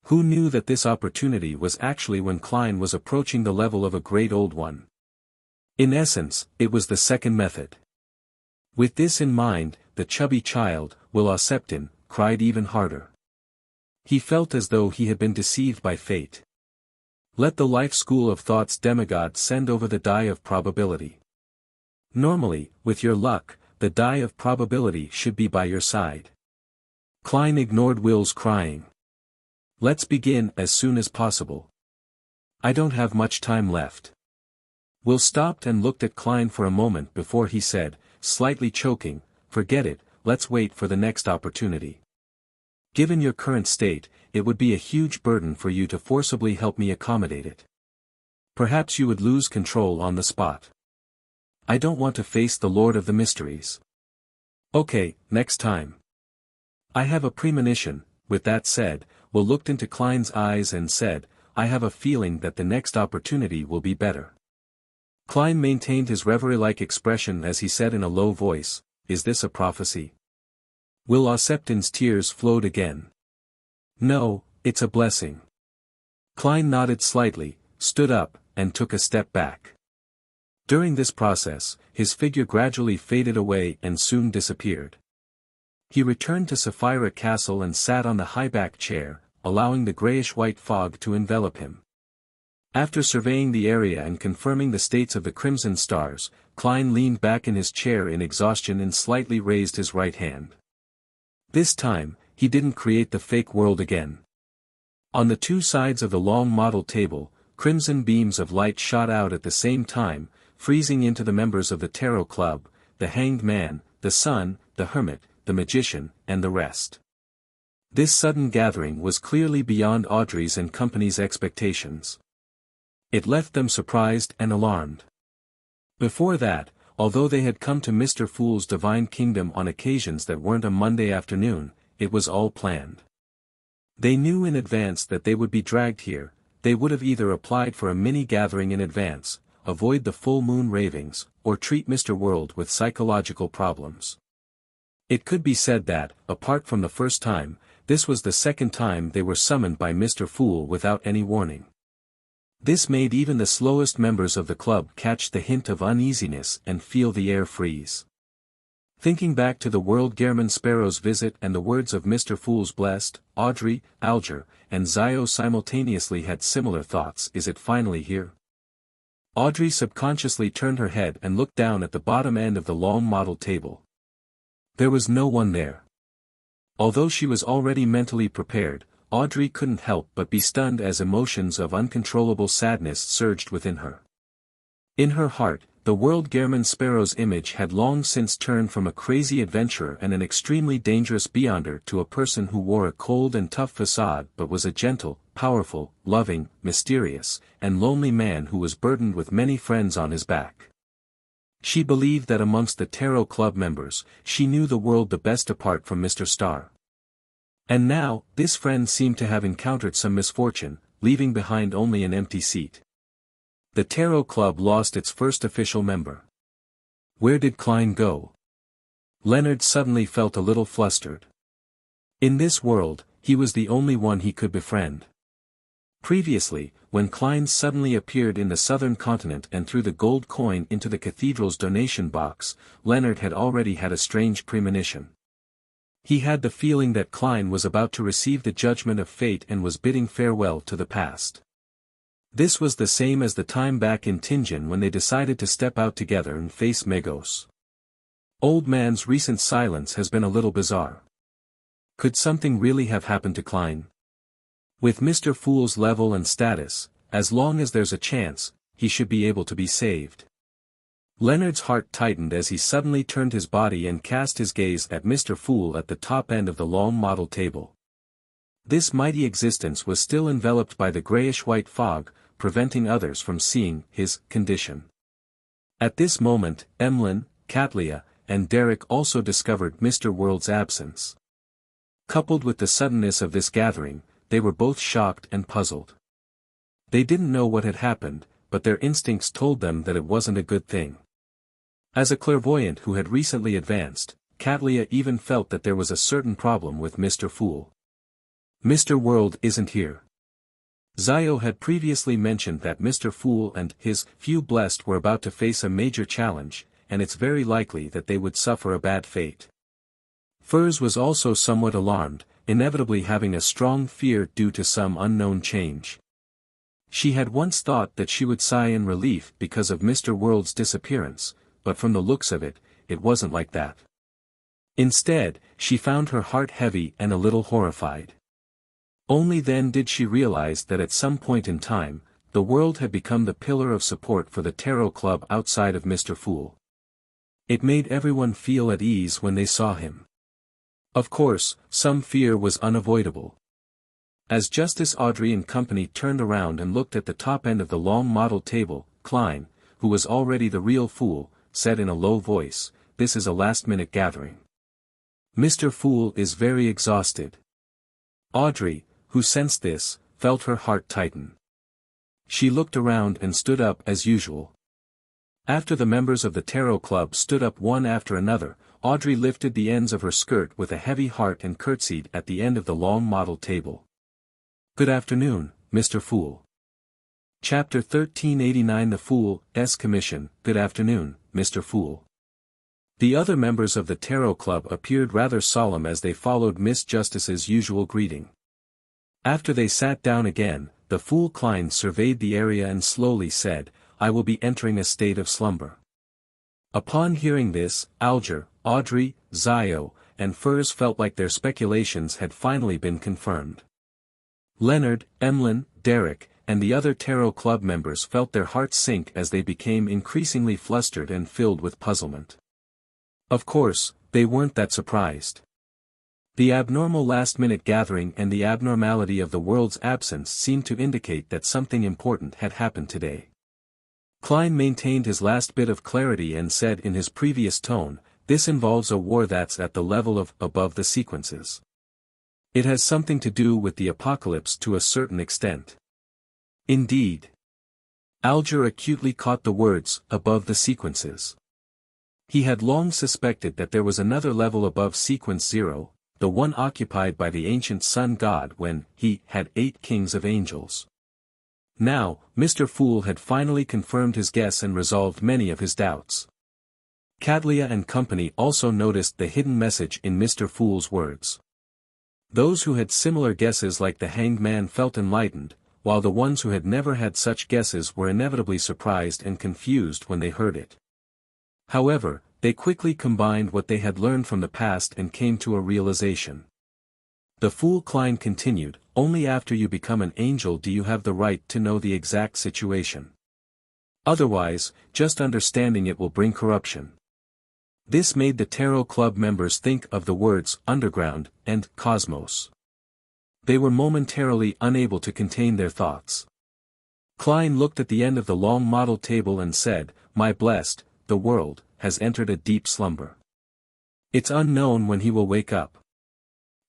Who knew that this opportunity was actually when Klein was approaching the level of a great old one? In essence, it was the second method. With this in mind, the chubby child, Will Ossepton, cried even harder. He felt as though he had been deceived by fate. Let the life school of thought's demigod send over the die of probability. Normally, with your luck, the die of probability should be by your side. Klein ignored Will's crying. Let's begin as soon as possible. I don't have much time left. Will stopped and looked at Klein for a moment before he said, slightly choking, forget it, let's wait for the next opportunity. Given your current state, it would be a huge burden for you to forcibly help me accommodate it. Perhaps you would lose control on the spot. I don't want to face the Lord of the Mysteries. Okay, next time. I have a premonition. With that said, Will looked into Klein's eyes and said, I have a feeling that the next opportunity will be better. Klein maintained his reverie-like expression as he said in a low voice, is this a prophecy? Will Ossepton's tears flowed again. No, it's a blessing. Klein nodded slightly, stood up, and took a step back. During this process, his figure gradually faded away and soon disappeared. He returned to Sapphira Castle and sat on the high-back chair, allowing the grayish-white fog to envelop him. After surveying the area and confirming the states of the crimson stars, Klein leaned back in his chair in exhaustion and slightly raised his right hand. This time, he didn't create the fake world again. On the two sides of the long model table, crimson beams of light shot out at the same time, freezing into the members of the Tarot Club, the Hanged Man, the Sun, the Hermit, the Magician, and the rest. This sudden gathering was clearly beyond Audrey's and company's expectations. It left them surprised and alarmed. Before that, although they had come to Mr. Fool's Divine Kingdom on occasions that weren't a Monday afternoon, it was all planned. They knew in advance that they would be dragged here. They would have either applied for a mini-gathering in advance, avoid the full moon ravings, or treat Mr. World with psychological problems. It could be said that, apart from the first time, this was the second time they were summoned by Mr. Fool without any warning. This made even the slowest members of the club catch the hint of uneasiness and feel the air freeze. Thinking back to the World Gehrman Sparrow's visit and the words of Mr. Fool's blessed, Audrey, Alger, and Zio simultaneously had similar thoughts. Is it finally here? Audrey subconsciously turned her head and looked down at the bottom end of the long model table. There was no one there. Although she was already mentally prepared, Audrey couldn't help but be stunned as emotions of uncontrollable sadness surged within her. In her heart, the World Gehrman Sparrow's image had long since turned from a crazy adventurer and an extremely dangerous beyonder to a person who wore a cold and tough facade but was a gentle, powerful, loving, mysterious, and lonely man who was burdened with many friends on his back. She believed that amongst the Tarot Club members, she knew the world the best apart from Mr. Star. And now, this friend seemed to have encountered some misfortune, leaving behind only an empty seat. The Tarot Club lost its first official member. Where did Klein go? Leonard suddenly felt a little flustered. In this world, he was the only one he could befriend. Previously, when Klein suddenly appeared in the southern continent and threw the gold coin into the cathedral's donation box, Leonard had already had a strange premonition. He had the feeling that Klein was about to receive the judgment of fate and was bidding farewell to the past. This was the same as the time back in Tingen when they decided to step out together and face Megos. Old man's recent silence has been a little bizarre. Could something really have happened to Klein? With Mr. Fool's level and status, as long as there's a chance, he should be able to be saved. Leonard's heart tightened as he suddenly turned his body and cast his gaze at Mr. Fool at the top end of the long model table. This mighty existence was still enveloped by the grayish-white fog, preventing others from seeing his condition. At this moment, Emlyn, Katlia, and Derek also discovered Mr. World's absence. Coupled with the suddenness of this gathering, they were both shocked and puzzled. They didn't know what had happened, but their instincts told them that it wasn't a good thing. As a clairvoyant who had recently advanced, Katlia even felt that there was a certain problem with Mr. Fool. Mr. World isn't here. Zio had previously mentioned that Mr. Fool and his few blessed were about to face a major challenge, and it's very likely that they would suffer a bad fate. Furs was also somewhat alarmed, inevitably having a strong fear due to some unknown change. She had once thought that she would sigh in relief because of Mr. World's disappearance, but from the looks of it, it wasn't like that. Instead, she found her heart heavy and a little horrified. Only then did she realize that at some point in time, the world had become the pillar of support for the Tarot Club outside of Mr. Fool. It made everyone feel at ease when they saw him. Of course, some fear was unavoidable. As Justice Audrey and company turned around and looked at the top end of the long model table, Klein, who was already the real fool, said in a low voice, "This is a last-minute gathering. Mr. Fool is very exhausted." Audrey, who sensed this, felt her heart tighten. She looked around and stood up as usual. After the members of the Tarot Club stood up one after another, Audrey lifted the ends of her skirt with a heavy heart and curtsied at the end of the long model table. "Good afternoon, Mr. Fool." Chapter 1389 The Fool's Commission. Good afternoon, Mr. Fool. The other members of the Tarot Club appeared rather solemn as they followed Miss Justice's usual greeting. After they sat down again, the Fool Klein surveyed the area and slowly said, "I will be entering a state of slumber." Upon hearing this, Alger, Audrey, Zio, and Furs felt like their speculations had finally been confirmed. Leonard, Emlyn, Derek, and the other Tarot Club members felt their hearts sink as they became increasingly flustered and filled with puzzlement. Of course, they weren't that surprised. The abnormal last-minute gathering and the abnormality of the world's absence seemed to indicate that something important had happened today. Klein maintained his last bit of clarity and said in his previous tone, "This involves a war that's at the level of above the sequences. It has something to do with the apocalypse to a certain extent." Indeed. Alger acutely caught the words, "above the sequences." He had long suspected that there was another level above sequence 0, the one occupied by the ancient sun god when he had 8 kings of angels. Now, Mr. Fool had finally confirmed his guess and resolved many of his doubts. Katlia and company also noticed the hidden message in Mr. Fool's words. Those who had similar guesses like the hanged man felt enlightened, while the ones who had never had such guesses were inevitably surprised and confused when they heard it. However, they quickly combined what they had learned from the past and came to a realization. The Fool Klein continued, "Only after you become an angel do you have the right to know the exact situation. Otherwise, just understanding it will bring corruption." This made the Tarot Club members think of the words underground and cosmos. They were momentarily unable to contain their thoughts. Klein looked at the end of the long model table and said, "My blessed, the world, has entered a deep slumber. It's unknown when he will wake up.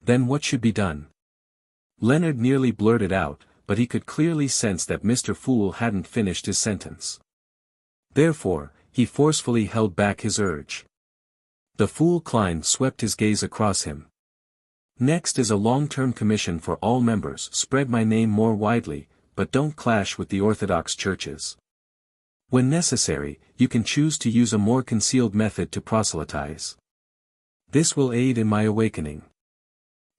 Then what should be done? Leonard nearly blurted out, but he could clearly sense that Mr. Fool hadn't finished his sentence. Therefore, he forcefully held back his urge. The fool Klein swept his gaze across him. Next is a long-term commission for all members. Spread my name more widely, but don't clash with the Orthodox churches. When necessary, you can choose to use a more concealed method to proselytize. This will aid in my awakening.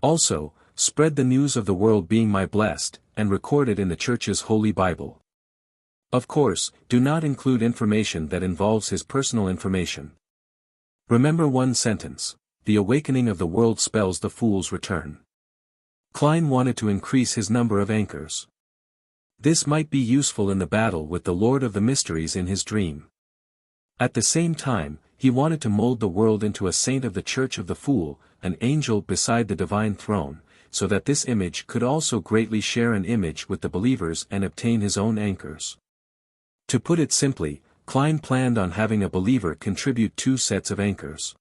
Also, spread the news of the world being my blessed, and record it in the Church's Holy Bible. Of course, do not include information that involves his personal information. Remember one sentence: the awakening of the world spells the fool's return. Klein wanted to increase his number of anchors. This might be useful in the battle with the Lord of the Mysteries in his dream. At the same time, he wanted to mold the world into a saint of the Church of the Fool, an angel beside the divine throne, so that this image could also greatly share an image with the believers and obtain his own anchors. To put it simply, Klein planned on having a believer contribute 2 sets of anchors.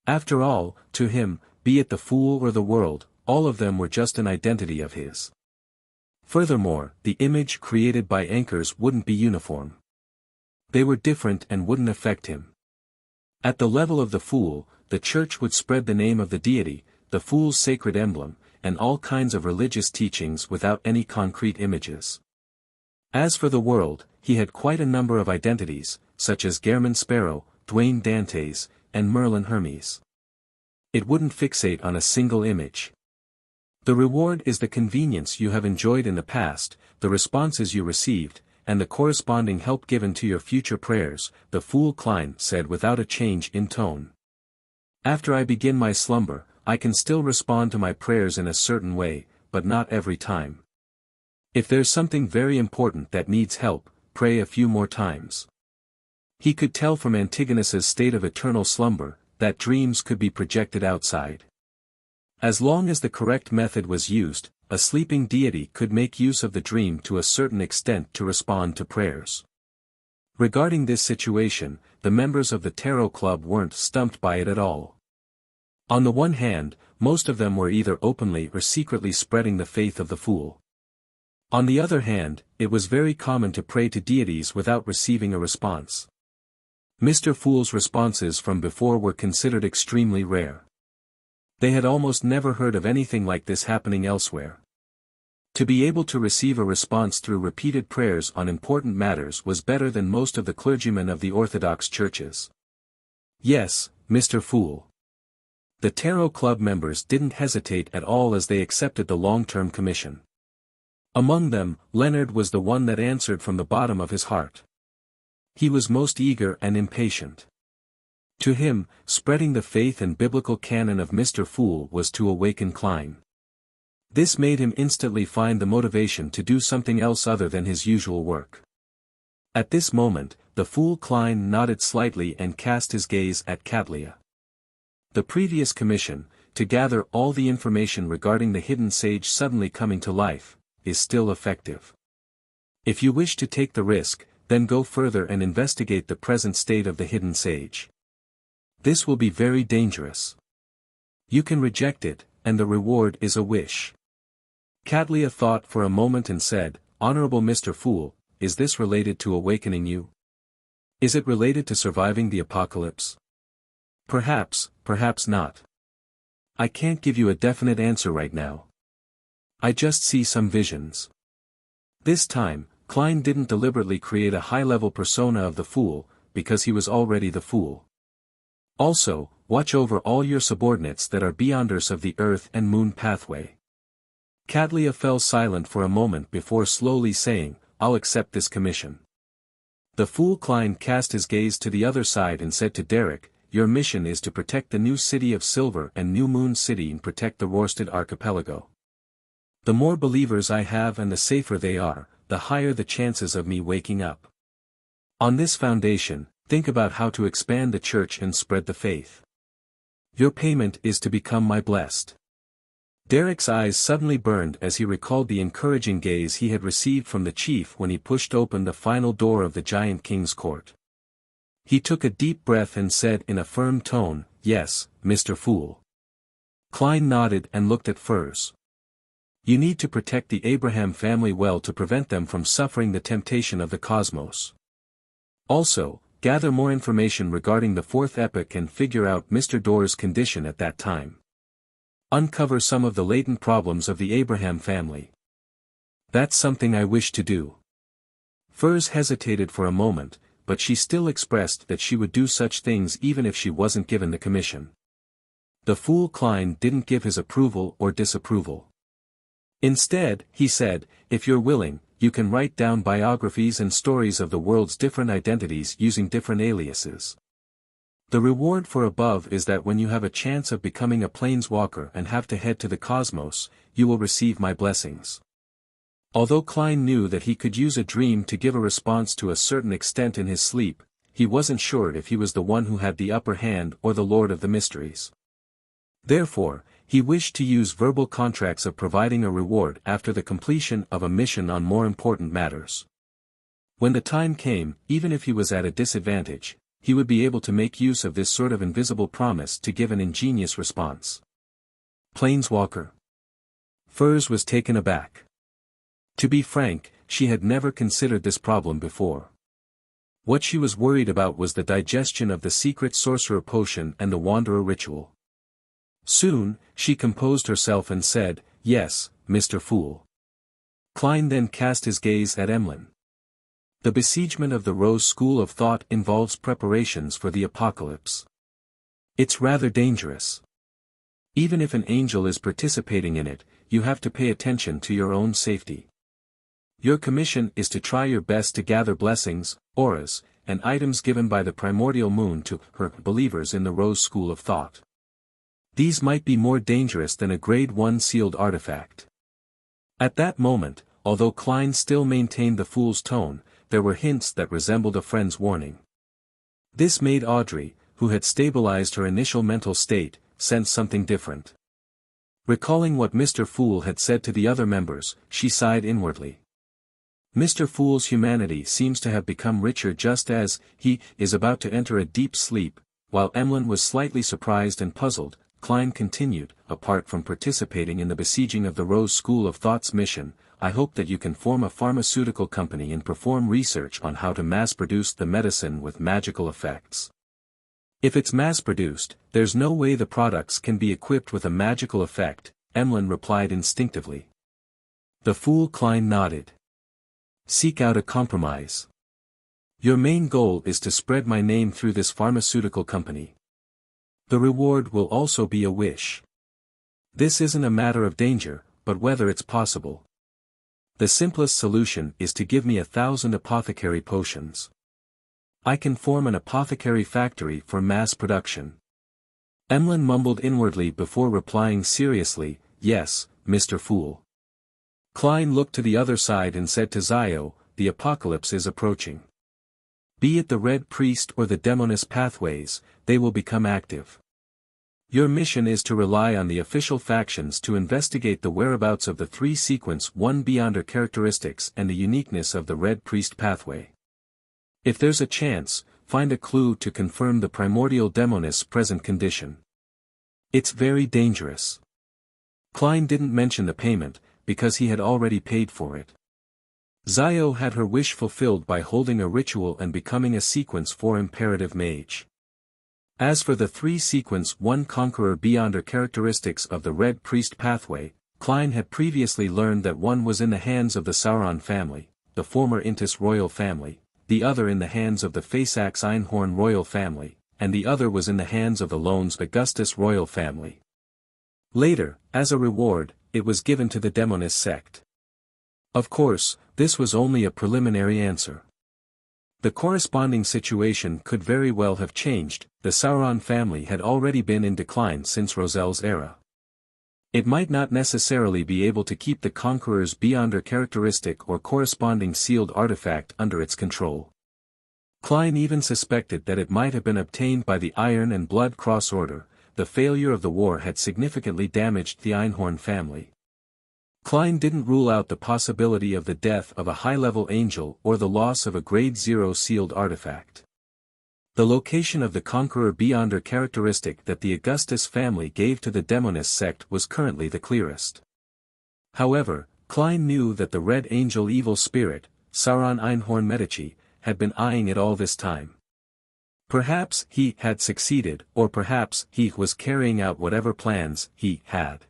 After all, to him, be it the fool or the world, all of them were just an identity of his. Furthermore, the image created by anchors wouldn't be uniform. They were different and wouldn't affect him. At the level of the fool, the Church would spread the name of the deity, the fool's sacred emblem, and all kinds of religious teachings without any concrete images. As for the world, he had quite a number of identities, such as Gehrman Sparrow, Dwayne Dantes, and Merlin Hermes. It wouldn't fixate on a single image. The reward is the convenience you have enjoyed in the past, the responses you received, and the corresponding help given to your future prayers, the fool Klein said without a change in tone. After I begin my slumber, I can still respond to my prayers in a certain way, but not every time. If there's something very important that needs help, pray a few more times. He could tell from Antigonus's state of eternal slumber, that dreams could be projected outside. As long as the correct method was used, a sleeping deity could make use of the dream to a certain extent to respond to prayers. Regarding this situation, the members of the Tarot Club weren't stumped by it at all. On the one hand, most of them were either openly or secretly spreading the faith of the fool. On the other hand, it was very common to pray to deities without receiving a response. Mr. Fool's responses from before were considered extremely rare. They had almost never heard of anything like this happening elsewhere. To be able to receive a response through repeated prayers on important matters was better than most of the clergymen of the Orthodox churches. Yes, Mr. Fool. The Tarot Club members didn't hesitate at all as they accepted the long-term commission. Among them, Leonard was the one that answered from the bottom of his heart. He was most eager and impatient. To him, spreading the faith and biblical canon of Mr. Fool was to awaken Klein. This made him instantly find the motivation to do something else other than his usual work. At this moment, the fool Klein nodded slightly and cast his gaze at Katlia. The previous commission, to gather all the information regarding the hidden sage suddenly coming to life, is still effective. If you wish to take the risk, then go further and investigate the present state of the hidden sage. This will be very dangerous. You can reject it, and the reward is a wish. Katlia thought for a moment and said, "Honorable Mr. Fool, is this related to awakening you? Is it related to surviving the apocalypse? Perhaps, perhaps not. I can't give you a definite answer right now. I just see some visions." This time, Klein didn't deliberately create a high-level persona of the fool, because he was already the fool. Also, watch over all your subordinates that are beyonders of the earth and moon pathway. Katlia fell silent for a moment before slowly saying, "I'll accept this commission." The fool Klein cast his gaze to the other side and said to Derek, "Your mission is to protect the new city of Silver and New Moon City and protect the Rorstad archipelago. The more believers I have and the safer they are, the higher the chances of me waking up. On this foundation, think about how to expand the church and spread the faith. Your payment is to become my blessed." Derek's eyes suddenly burned as he recalled the encouraging gaze he had received from the chief when he pushed open the final door of the giant king's court. He took a deep breath and said in a firm tone, "Yes, Mr. Fool." Klein nodded and looked at Furs. "You need to protect the Abraham family well to prevent them from suffering the temptation of the cosmos. Also, gather more information regarding the fourth epoch and figure out Mr. Doerr's condition at that time. Uncover some of the latent problems of the Abraham family." "That's something I wish to do." Furs hesitated for a moment, but she still expressed that she would do such things even if she wasn't given the commission. The fool Klein didn't give his approval or disapproval. Instead, he said, "If you're willing, you can write down biographies and stories of the world's different identities using different aliases. The reward for above is that when you have a chance of becoming a planeswalker and have to head to the cosmos, you will receive my blessings." Although Klein knew that he could use a dream to give a response to a certain extent in his sleep, he wasn't sure if he was the one who had the upper hand or the Lord of the Mysteries. Therefore, he wished to use verbal contracts of providing a reward after the completion of a mission on more important matters. When the time came, even if he was at a disadvantage, he would be able to make use of this sort of invisible promise to give an ingenious response. Planeswalker. Furs was taken aback. To be frank, she had never considered this problem before. What she was worried about was the digestion of the secret sorcerer potion and the wanderer ritual. Soon, she composed herself and said, "Yes, Mr. Fool." Klein then cast his gaze at Emlyn. The besiegement of the Rose School of Thought involves preparations for the apocalypse. It's rather dangerous. Even if an angel is participating in it, you have to pay attention to your own safety. Your commission is to try your best to gather blessings, auras, and items given by the primordial moon to her believers in the Rose School of Thought. These might be more dangerous than a Grade 1 sealed artifact. At that moment, although Klein still maintained the fool's tone, there were hints that resembled a friend's warning. This made Audrey, who had stabilized her initial mental state, sense something different. Recalling what Mr. Fool had said to the other members, she sighed inwardly. Mr. Fool's humanity seems to have become richer just as he is about to enter a deep sleep. While Emlyn was slightly surprised and puzzled, Klein continued, "Apart from participating in the besieging of the Rose School of Thought's mission, I hope that you can form a pharmaceutical company and perform research on how to mass-produce the medicine with magical effects. If it's mass-produced, there's no way the products can be equipped with a magical effect," Emlyn replied instinctively. The fool Klein nodded. "Seek out a compromise. Your main goal is to spread my name through this pharmaceutical company. The reward will also be a wish. This isn't a matter of danger, but whether it's possible. The simplest solution is to give me 1,000 apothecary potions. I can form an apothecary factory for mass production." Emlyn mumbled inwardly before replying seriously, "Yes, Mr. Fool." Klein looked to the other side and said to Zio, "The apocalypse is approaching. Be it the Red Priest or the Demoness pathways, they will become active. Your mission is to rely on the official factions to investigate the whereabouts of the three sequence 1 Beyonder characteristics and the uniqueness of the Red Priest pathway. If there's a chance, find a clue to confirm the primordial Demoness' present condition. It's very dangerous." Klein didn't mention the payment, because he had already paid for it. Zio had her wish fulfilled by holding a ritual and becoming a Sequence 4 imperative mage. As for the 3 Sequence 1 Conqueror Beyonder characteristics of the Red Priest pathway, Klein had previously learned that one was in the hands of the Sauron family, the former Intis royal family, the other in the hands of the Faceax Einhorn royal family, and the other was in the hands of the Lones Augustus royal family. Later, as a reward, it was given to the Demoness sect. Of course, this was only a preliminary answer. The corresponding situation could very well have changed. The Sauron family had already been in decline since Roselle's era. It might not necessarily be able to keep the Conqueror's Beyonder characteristic or corresponding sealed artifact under its control. Klein even suspected that it might have been obtained by the Iron and Blood Cross Order. The failure of the war had significantly damaged the Einhorn family. Klein didn't rule out the possibility of the death of a high-level angel or the loss of a Grade 0 sealed artifact. The location of the Conqueror Beyonder characteristic that the Augustus family gave to the Demonist sect was currently the clearest. However, Klein knew that the Red Angel evil spirit, Sauron Einhorn Medici, had been eyeing it all this time. Perhaps he had succeeded, or perhaps he was carrying out whatever plans he had.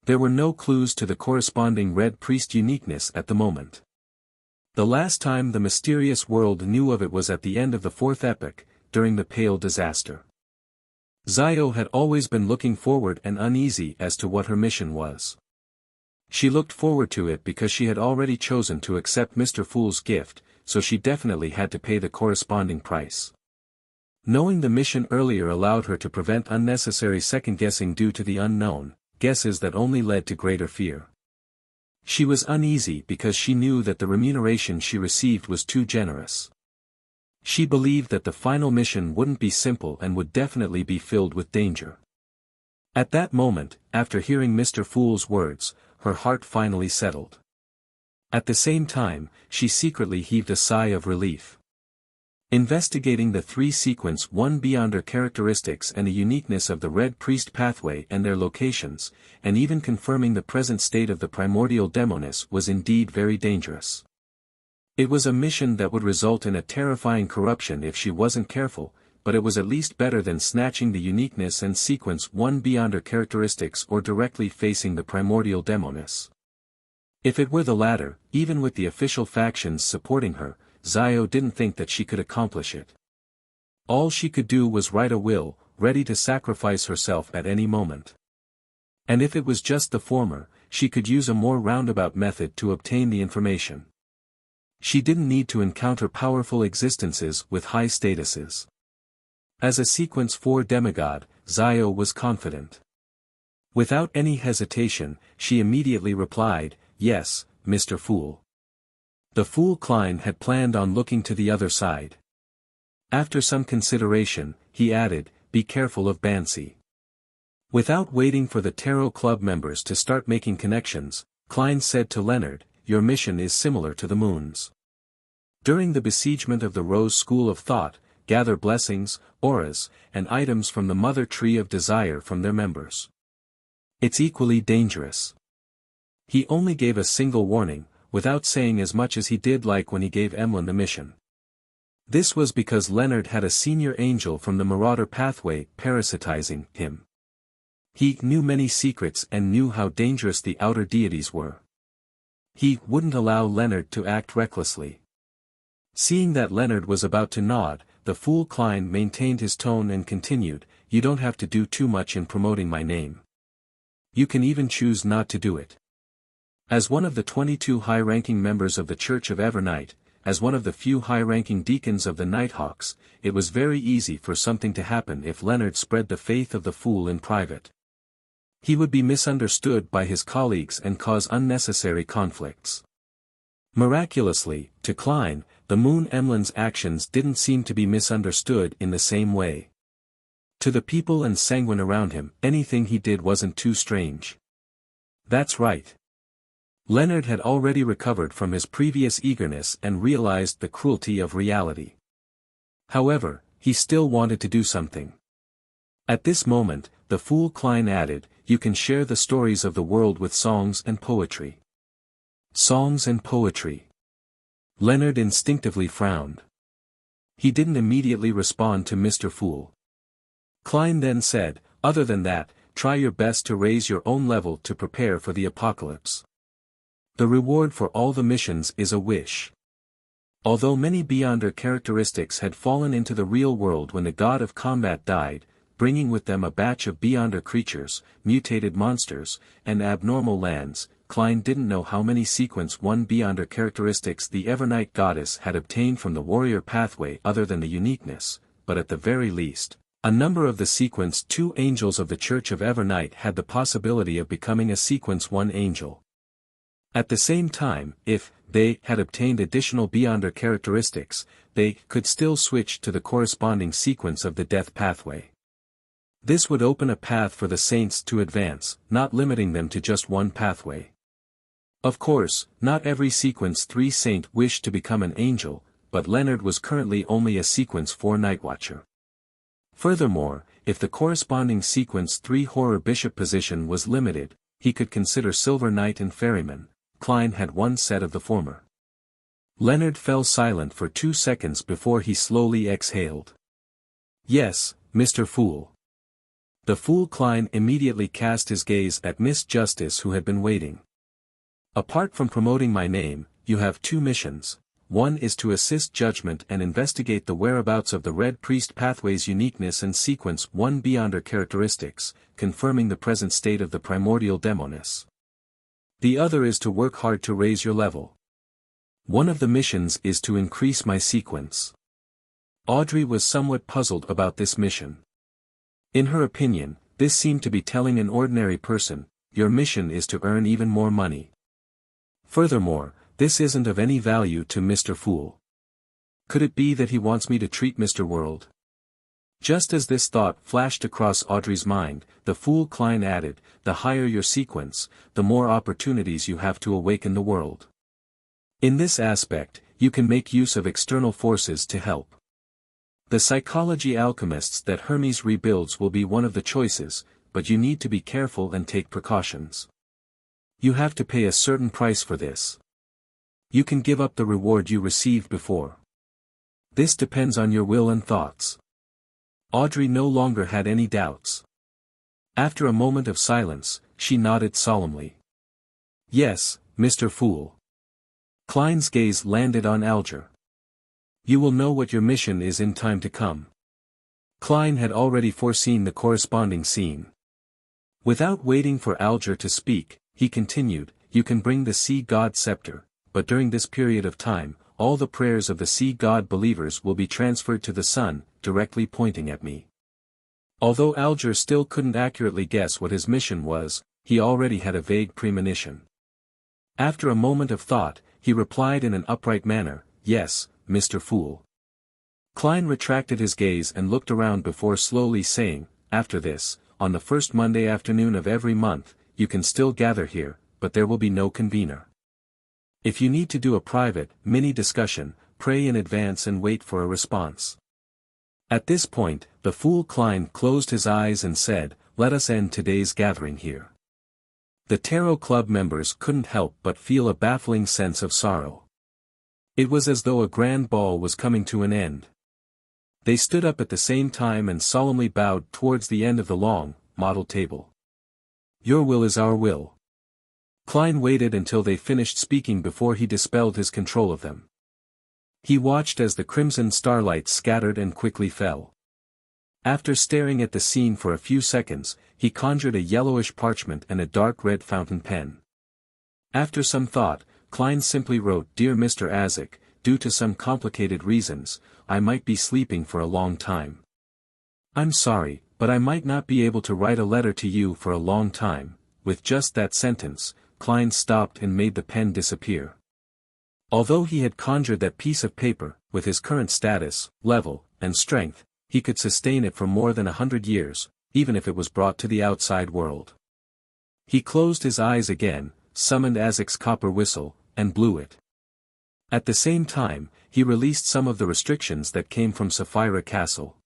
There were no clues to the corresponding Red Priest uniqueness at the moment. The last time the mysterious world knew of it was at the end of the Fourth Epoch, during the Pale Disaster. Zio had always been looking forward and uneasy as to what her mission was. She looked forward to it because she had already chosen to accept Mr. Fool's gift, so she definitely had to pay the corresponding price. Knowing the mission earlier allowed her to prevent unnecessary second-guessing due to the unknown, guesses that only led to greater fear. She was uneasy because she knew that the remuneration she received was too generous. She believed that the final mission wouldn't be simple and would definitely be filled with danger. At that moment, after hearing Mr. Fool's words, her heart finally settled. At the same time, she secretly heaved a sigh of relief. Investigating the 3 sequence 1 Beyonder characteristics and the uniqueness of the Red Priest pathway and their locations, and even confirming the present state of the primordial Demonis was indeed very dangerous. It was a mission that would result in a terrifying corruption if she wasn't careful, but it was at least better than snatching the uniqueness and sequence 1 Beyonder characteristics or directly facing the primordial Demonis. If it were the latter, even with the official factions supporting her, Zio didn't think that she could accomplish it. All she could do was write a will, ready to sacrifice herself at any moment. And if it was just the former, she could use a more roundabout method to obtain the information. She didn't need to encounter powerful existences with high statuses. As a sequence 4 demigod, Zio was confident. Without any hesitation, she immediately replied, "Yes, Mr. Fool." The Fool Klein had planned on looking to the other side. After some consideration, he added, "Be careful of Bansi." Without waiting for the Tarot Club members to start making connections, Klein said to Leonard, "Your mission is similar to the Moon's. During the besiegement of the Rose School of Thought, gather blessings, auras, and items from the Mother Tree of Desire from their members. It's equally dangerous." He only gave a single warning, without saying as much as he did like when he gave Emlyn the mission. This was because Leonard had a senior angel from the Marauder pathway parasitizing him. He knew many secrets and knew how dangerous the outer deities were. He wouldn't allow Leonard to act recklessly. Seeing that Leonard was about to nod, the Fool Klein maintained his tone and continued, "You don't have to do too much in promoting my name. You can even choose not to do it. As one of the 22 high-ranking members of the Church of Evernight, as one of the few high-ranking deacons of the Nighthawks, it was very easy for something to happen if Leonard spread the faith of the Fool in private. He would be misunderstood by his colleagues and cause unnecessary conflicts." Miraculously, to Klein, the Moon Emlyn's actions didn't seem to be misunderstood in the same way. To the people and Sanguine around him, anything he did wasn't too strange. That's right. Leonard had already recovered from his previous eagerness and realized the cruelty of reality. However, he still wanted to do something. At this moment, the Fool Klein added, "You can share the stories of the world with songs and poetry." Songs and poetry. Leonard instinctively frowned. He didn't immediately respond to Mr. Fool. Klein then said, "Other than that, try your best to raise your own level to prepare for the apocalypse. The reward for all the missions is a wish." Although many Beyonder characteristics had fallen into the real world when the god of combat died, bringing with them a batch of Beyonder creatures, mutated monsters, and abnormal lands, Klein didn't know how many sequence 1 Beyonder characteristics the Evernight goddess had obtained from the warrior pathway other than the uniqueness, but at the very least, a number of the sequence 2 angels of the Church of Evernight had the possibility of becoming a sequence 1 angel. At the same time, if they had obtained additional Beyonder characteristics, they could still switch to the corresponding sequence of the death pathway. This would open a path for the saints to advance, not limiting them to just one pathway. Of course, not every sequence 3 saint wished to become an angel, but Leonard was currently only a Sequence 4 Nightwatcher. Furthermore, if the corresponding Sequence 3 Horror Bishop position was limited, he could consider Silver Knight and Ferryman. Klein had one set of the former. Leonard fell silent for 2 seconds before he slowly exhaled. "Yes, Mr. Fool." The Fool Klein immediately cast his gaze at Miss Justice, who had been waiting. "Apart from promoting my name, you have 2 missions. One is to assist Judgment and investigate the whereabouts of the Red Priest Pathway's uniqueness and Sequence 1 Beyonder characteristics, confirming the present state of the primordial demoness. The other is to work hard to raise your level. One of the missions is to increase my sequence." Audrey was somewhat puzzled about this mission. In her opinion, this seemed to be telling an ordinary person, "Your mission is to earn even more money." Furthermore, this isn't of any value to Mr. Fool. Could it be that he wants me to treat Mr. World? Just as this thought flashed across Audrey's mind, the Fool Klein added, "The higher your sequence, the more opportunities you have to awaken the world. In this aspect, you can make use of external forces to help. The psychology alchemists that Hermes rebuilds will be one of the choices, but you need to be careful and take precautions. You have to pay a certain price for this. You can give up the reward you received before. This depends on your will and thoughts." Audrey no longer had any doubts. After a moment of silence, she nodded solemnly. "Yes, Mr. Fool." Klein's gaze landed on Alger. "You will know what your mission is in time to come." Klein had already foreseen the corresponding scene. Without waiting for Alger to speak, he continued, "You can bring the Sea God scepter, but during this period of time, all the prayers of the Sea God believers will be transferred to the sun," directly pointing at me. Although Alger still couldn't accurately guess what his mission was, he already had a vague premonition. After a moment of thought, he replied in an upright manner, "Yes, Mr. Fool." Klein retracted his gaze and looked around before slowly saying, "After this, on the first Monday afternoon of every month, you can still gather here, but there will be no convener. If you need to do a private, mini-discussion, pray in advance and wait for a response." At this point, the Fool Klein closed his eyes and said, "Let us end today's gathering here." The Tarot Club members couldn't help but feel a baffling sense of sorrow. It was as though a grand ball was coming to an end. They stood up at the same time and solemnly bowed towards the end of the long, model table. "Your will is our will." Klein waited until they finished speaking before he dispelled his control of them. He watched as the crimson starlight scattered and quickly fell. After staring at the scene for a few seconds, he conjured a yellowish parchment and a dark red fountain pen. After some thought, Klein simply wrote, "Dear Mr. Azek, due to some complicated reasons, I might be sleeping for a long time. I'm sorry, but I might not be able to write a letter to you for a long time." With just that sentence, Klein stopped and made the pen disappear. Although he had conjured that piece of paper, with his current status, level, and strength, he could sustain it for more than 100 years, even if it was brought to the outside world. He closed his eyes again, summoned Azek's copper whistle, and blew it. At the same time, he released some of the restrictions that came from Sapphira Castle.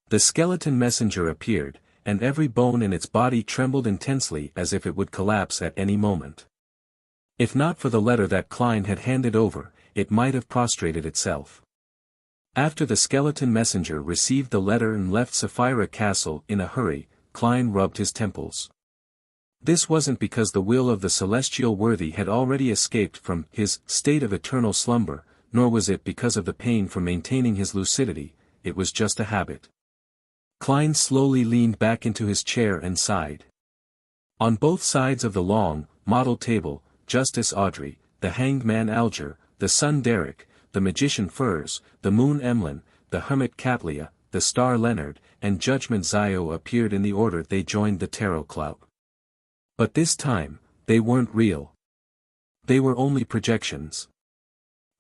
The skeleton messenger appeared, and every bone in its body trembled intensely as if it would collapse at any moment. If not for the letter that Klein had handed over, it might have prostrated itself. After the skeleton messenger received the letter and left Sapphira Castle in a hurry, Klein rubbed his temples. This wasn't because the will of the celestial worthy had already escaped from his state of eternal slumber, nor was it because of the pain from maintaining his lucidity, it was just a habit. Klein slowly leaned back into his chair and sighed. On both sides of the long, model table, Justice Audrey, the Hanged Man Alger, the Sun Derek, the Magician Furs, the Moon Emlyn, the Hermit Catlia, the Star Leonard, and Judgment Zio appeared in the order they joined the Tarot Club. But this time, they weren't real. They were only projections.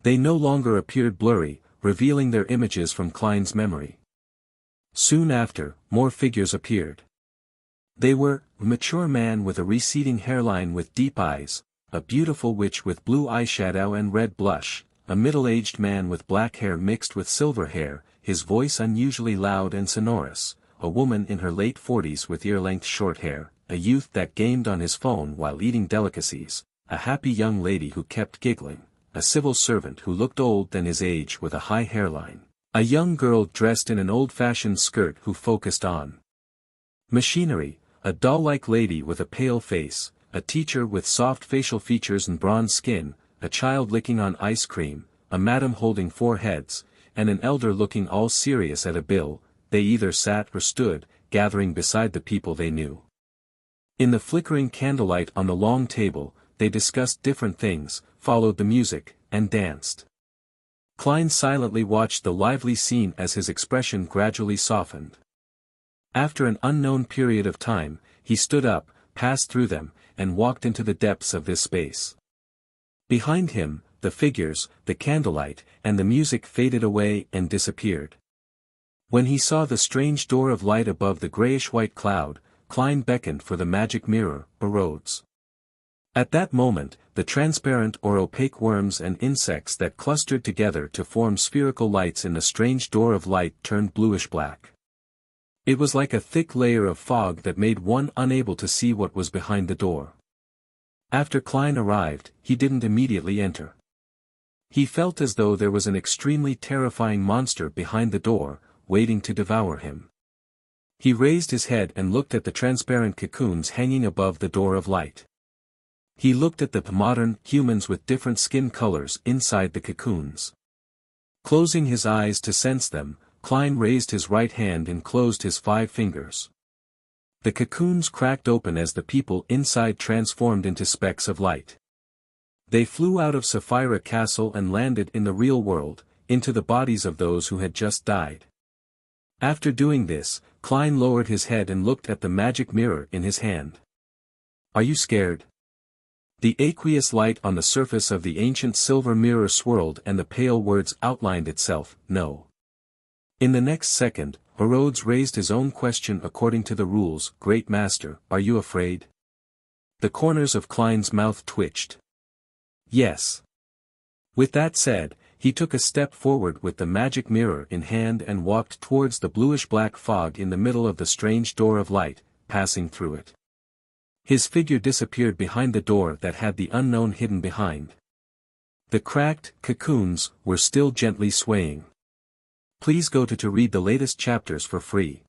They no longer appeared blurry, revealing their images from Klein's memory. Soon after, more figures appeared. They were, a mature man with a receding hairline with deep eyes, a beautiful witch with blue eyeshadow and red blush, a middle-aged man with black hair mixed with silver hair, his voice unusually loud and sonorous, a woman in her late 40s with ear-length short hair, a youth that gamed on his phone while eating delicacies, a happy young lady who kept giggling, a civil servant who looked old than his age with a high hairline, a young girl dressed in an old-fashioned skirt who focused on machinery, a doll-like lady with a pale face, a teacher with soft facial features and bronze skin, a child licking on ice cream, a madam holding 4 heads, and an elder looking all serious at a bill. They either sat or stood, gathering beside the people they knew. In the flickering candlelight on the long table, they discussed different things, followed the music, and danced. Klein silently watched the lively scene as his expression gradually softened. After an unknown period of time, he stood up, passed through them, and walked into the depths of this space. Behind him, the figures, the candlelight, and the music faded away and disappeared. When he saw the strange door of light above the grayish-white cloud, Klein beckoned for the magic mirror, Rhodes. At that moment, the transparent or opaque worms and insects that clustered together to form spherical lights in the strange door of light turned bluish-black. It was like a thick layer of fog that made one unable to see what was behind the door. After Klein arrived, he didn't immediately enter. He felt as though there was an extremely terrifying monster behind the door, waiting to devour him. He raised his head and looked at the transparent cocoons hanging above the door of light. He looked at the modern humans with different skin colors inside the cocoons. Closing his eyes to sense them, Klein raised his right hand and closed his 5 fingers. The cocoons cracked open as the people inside transformed into specks of light. They flew out of Sapphira Castle and landed in the real world, into the bodies of those who had just died. After doing this, Klein lowered his head and looked at the magic mirror in his hand. "Are you scared?" The aqueous light on the surface of the ancient silver mirror swirled and the pale words outlined itself, "No." In the next second, Rhodes raised his own question according to the rules, "Great Master, are you afraid?" The corners of Klein's mouth twitched. "Yes." With that said, he took a step forward with the magic mirror in hand and walked towards the bluish-black fog in the middle of the strange door of light, passing through it. His figure disappeared behind the door that had the unknown hidden behind. The cracked cocoons were still gently swaying. Please go to read the latest chapters for free.